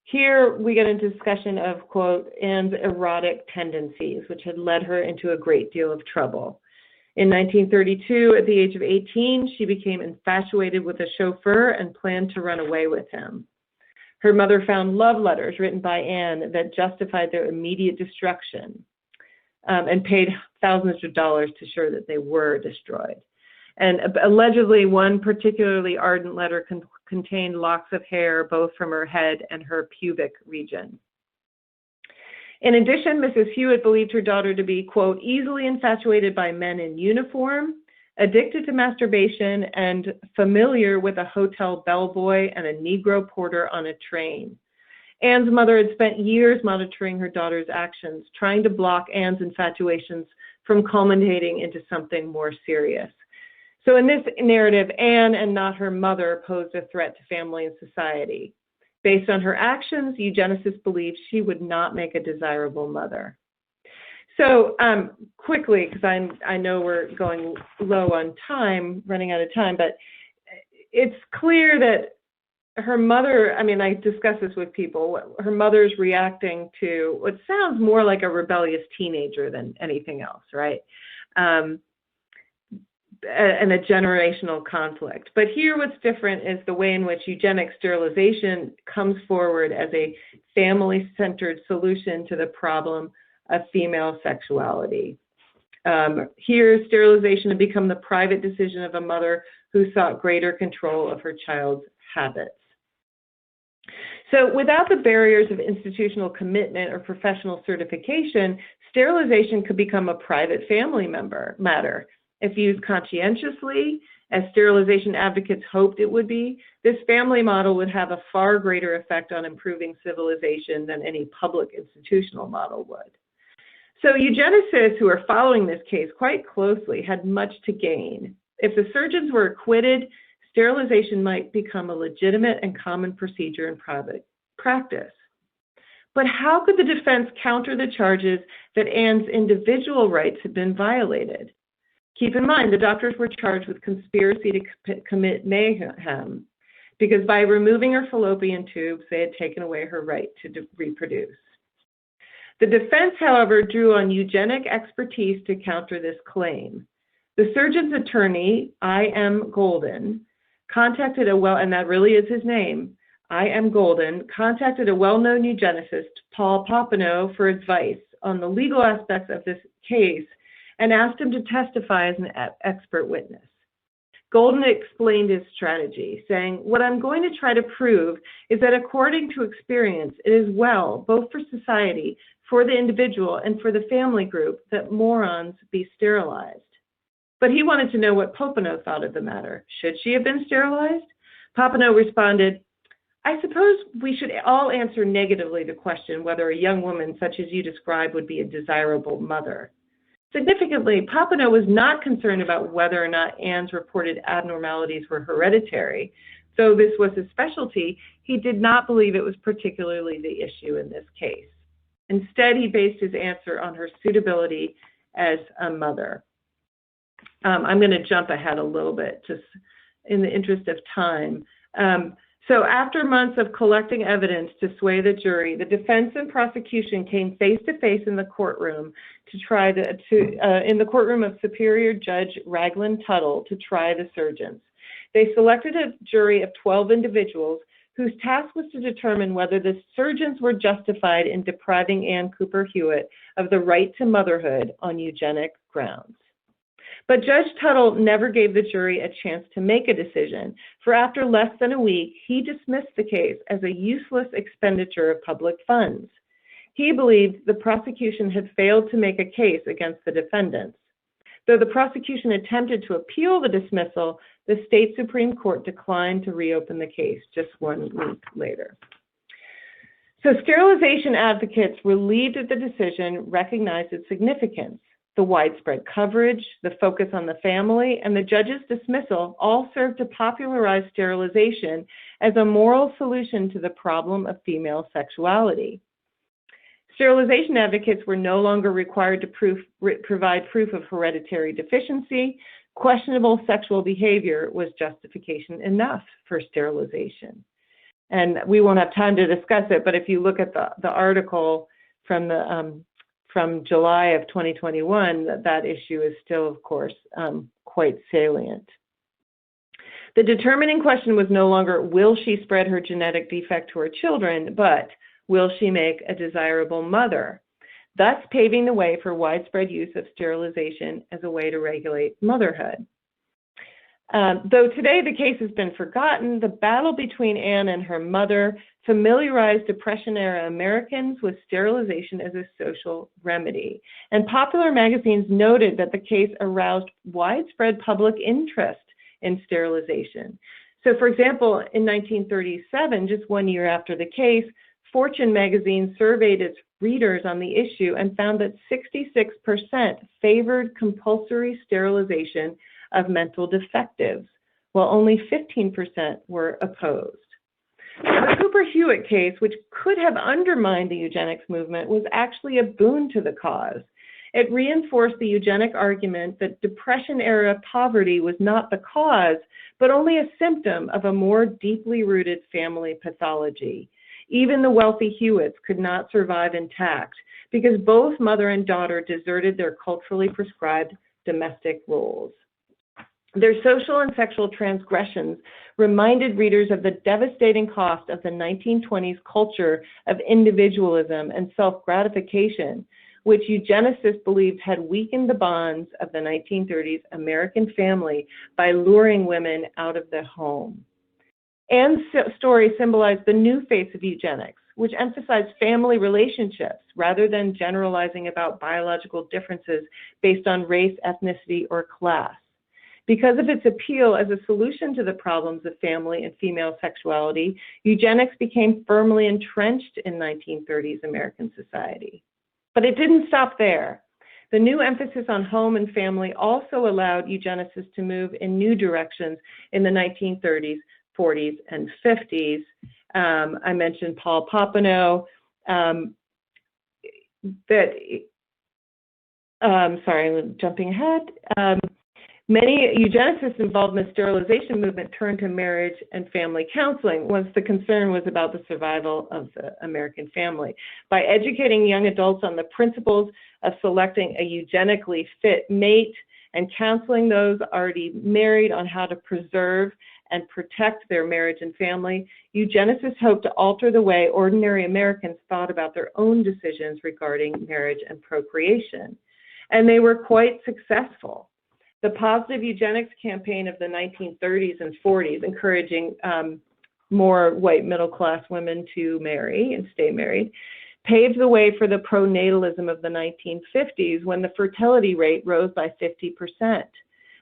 Here we get into discussion of, quote, Ann's erotic tendencies, which had led her into a great deal of trouble. In 1932, at the age of 18, she became infatuated with a chauffeur and planned to run away with him. Her mother found love letters written by Ann that justified their immediate destruction, and paid thousands of dollars to ensure that they were destroyed. And allegedly, one particularly ardent letter contained locks of hair both from her head and her pubic region. In addition, Mrs. Hewitt believed her daughter to be, quote, easily infatuated by men in uniform, addicted to masturbation, and familiar with a hotel bellboy and a Negro porter on a train. Ann's mother had spent years monitoring her daughter's actions, trying to block Ann's infatuations from culminating into something more serious. So in this narrative, Ann and not her mother posed a threat to family and society. Based on her actions, eugenicists believed she would not make a desirable mother. So quickly, because I know we're going low on time, running out of time, but it's clear that her mother, I discuss this with people, her mother's reacting to what sounds more like a rebellious teenager than anything else, right? And a generational conflict. But here what's different is the way in which eugenic sterilization comes forward as a family-centered solution to the problem of female sexuality. Here, sterilization had become the private decision of a mother who sought greater control of her child's habits. So without the barriers of institutional commitment or professional certification, sterilization could become a private family matter. If used conscientiously, as sterilization advocates hoped it would be, this family model would have a far greater effect on improving civilization than any public institutional model would. So eugenicists who are following this case quite closely had much to gain. If the surgeons were acquitted, sterilization might become a legitimate and common procedure in private practice. But how could the defense counter the charges that Ann's individual rights had been violated? Keep in mind, the doctors were charged with conspiracy to commit mayhem, because by removing her fallopian tubes, they had taken away her right to reproduce. The defense, however, drew on eugenic expertise to counter this claim. The surgeon's attorney, I.M. Golden, contacted and that really is his name, I.M. Golden, contacted a well-known eugenicist, Paul Papineau, for advice on the legal aspects of this case and asked him to testify as an expert witness. Golden explained his strategy, saying, "What I'm going to try to prove is that according to experience, it is well, both for society, for the individual, and for the family group, that morons be sterilized." But he wanted to know what Papineau thought of the matter. Should she have been sterilized? Papineau responded, "I suppose we should all answer negatively the question whether a young woman such as you describe would be a desirable mother." Significantly, Papineau was not concerned about whether or not Ann's reported abnormalities were hereditary. Though this was his specialty, he did not believe it was particularly the issue in this case. Instead, he based his answer on her suitability as a mother. I'm going to jump ahead a little bit, just in the interest of time. So after months of collecting evidence to sway the jury, the defense and prosecution came face to face in the courtroom in the courtroom of Superior Judge Raglan Tuttle to try the surgeons. They selected a jury of 12 individuals whose task was to determine whether the surgeons were justified in depriving Ann Cooper Hewitt of the right to motherhood on eugenic grounds. But Judge Tuttle never gave the jury a chance to make a decision, for after less than a week, he dismissed the case as a useless expenditure of public funds. He believed the prosecution had failed to make a case against the defendants. Though the prosecution attempted to appeal the dismissal, the state Supreme Court declined to reopen the case just 1 week later. So sterilization advocates, relieved at the decision, recognized its significance. The widespread coverage, the focus on the family, and the judge's dismissal all served to popularize sterilization as a moral solution to the problem of female sexuality. Sterilization advocates were no longer required to provide proof of hereditary deficiency. Questionable sexual behavior was justification enough for sterilization. And we won't have time to discuss it, but if you look at the article from July of 2021, that issue is still, of course, quite salient. The determining question was no longer, will she spread her genetic defect to her children, but will she make a desirable mother, thus paving the way for widespread use of sterilization as a way to regulate motherhood. Though today the case has been forgotten, the battle between Ann and her mother familiarized Depression-era Americans with sterilization as a social remedy. And popular magazines noted that the case aroused widespread public interest in sterilization. So, for example, in 1937, just 1 year after the case, Fortune magazine surveyed its readers on the issue and found that 66% favored compulsory sterilization of mental defectives, while only 15% were opposed. The Cooper Hewitt case, which could have undermined the eugenics movement, was actually a boon to the cause. It reinforced the eugenic argument that Depression-era poverty was not the cause, but only a symptom of a more deeply rooted family pathology. Even the wealthy Hewitts could not survive intact because both mother and daughter deserted their culturally prescribed domestic roles. Their social and sexual transgressions reminded readers of the devastating cost of the 1920s culture of individualism and self-gratification, which eugenicists believed had weakened the bonds of the 1930s American family by luring women out of the home. Ann's story symbolized the new face of eugenics, which emphasized family relationships rather than generalizing about biological differences based on race, ethnicity, or class. Because of its appeal as a solution to the problems of family and female sexuality, eugenics became firmly entrenched in 1930s American society. But it didn't stop there. The new emphasis on home and family also allowed eugenicists to move in new directions in the 1930s, 40s, and 50s. I mentioned Paul Papineau. Sorry, I'm jumping ahead. Many eugenicists involved in the sterilization movement turned to marriage and family counseling once the concern was about the survival of the American family. By educating young adults on the principles of selecting a eugenically fit mate and counseling those already married on how to preserve and protect their marriage and family, eugenicists hoped to alter the way ordinary Americans thought about their own decisions regarding marriage and procreation. And they were quite successful. The positive eugenics campaign of the 1930s and 40s, encouraging more white middle-class women to marry and stay married, paved the way for the pronatalism of the 1950s when the fertility rate rose by 50%.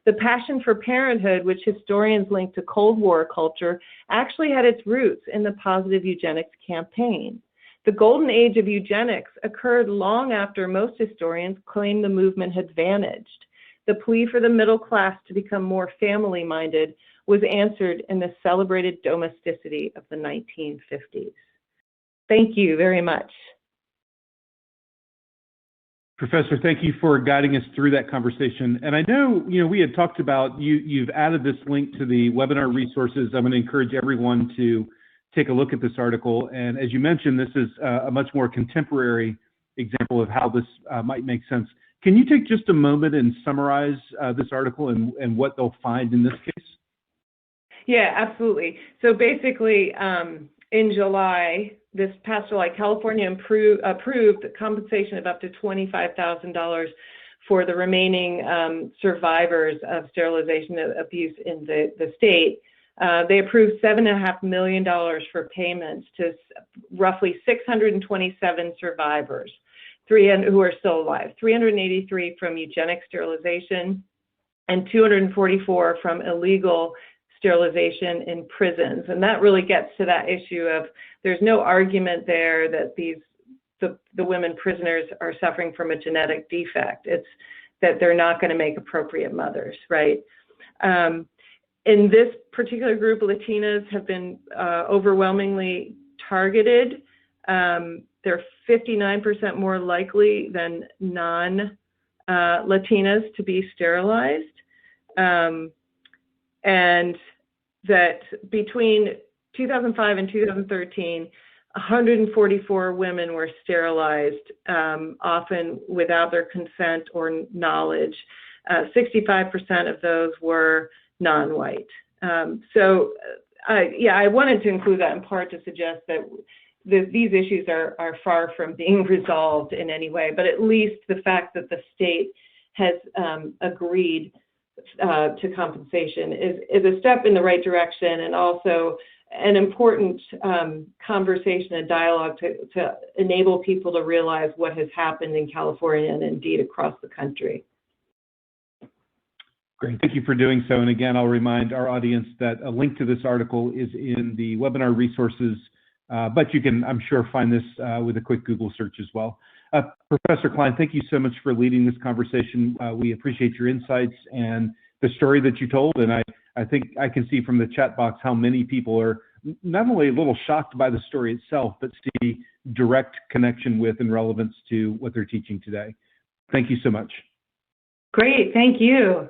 The passion for parenthood, which historians link to Cold War culture, actually had its roots in the positive eugenics campaign. The golden age of eugenics occurred long after most historians claimed the movement had vanished. The plea for the middle class to become more family-minded was answered in the celebrated domesticity of the 1950s. Thank you very much. Professor, thank you for guiding us through that conversation. And I know, we had talked about, you've added this link to the webinar resources. I'm going to encourage everyone to take a look at this article. And as you mentioned, this is a much more contemporary example of how this might make sense. Can you take just a moment and summarize this article and what they'll find in this case? Yeah, absolutely. So basically, in July, this past July, California approved compensation of up to $25,000 for the remaining survivors of sterilization abuse in the state. They approved $7.5 million for payments to roughly 627 survivors. Who are still alive, 383 from eugenic sterilization and 244 from illegal sterilization in prisons. And that really gets to that issue of there's no argument there that the women prisoners are suffering from a genetic defect. It's that they're not going to make appropriate mothers, right? In this particular group, Latinas have been overwhelmingly targeted. They're 59% more likely than non-Latinas to be sterilized. And that between 2005 and 2013, 144 women were sterilized, often without their consent or knowledge. 65% of those were non-white. I wanted to include that in part to suggest that these issues are far from being resolved in any way, but at least the fact that the state has agreed to compensation is a step in the right direction, and also an important conversation and dialogue to enable people to realize what has happened in California and indeed across the country. Great, thank you for doing so. And again, I'll remind our audience that a link to this article is in the webinar resources. But you can, I'm sure, find this with a quick Google search as well. Professor Klein, thank you so much for leading this conversation. We appreciate your insights and the story that you told. And I think I can see from the chat box how many people are not only a little shocked by the story itself, but see direct connection with and relevance to what they're teaching today. Thank you so much. Great, thank you.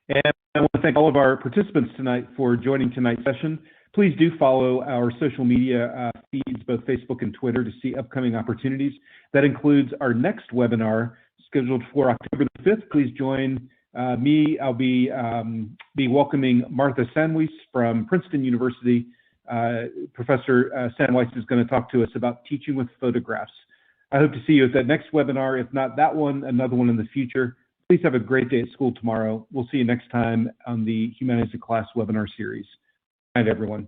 And I want to thank all of our participants tonight for joining tonight's session. Please do follow our social media feeds, both Facebook and Twitter, to see upcoming opportunities. That includes our next webinar scheduled for October the 5th. Please join me. I'll be welcoming Martha Sandweiss from Princeton University. Professor Sandweiss is going to talk to us about teaching with photographs. I hope to see you at that next webinar. If not that one, another one in the future. Please have a great day at school tomorrow. We'll see you next time on the Humanities in Class webinar series. Good night, everyone.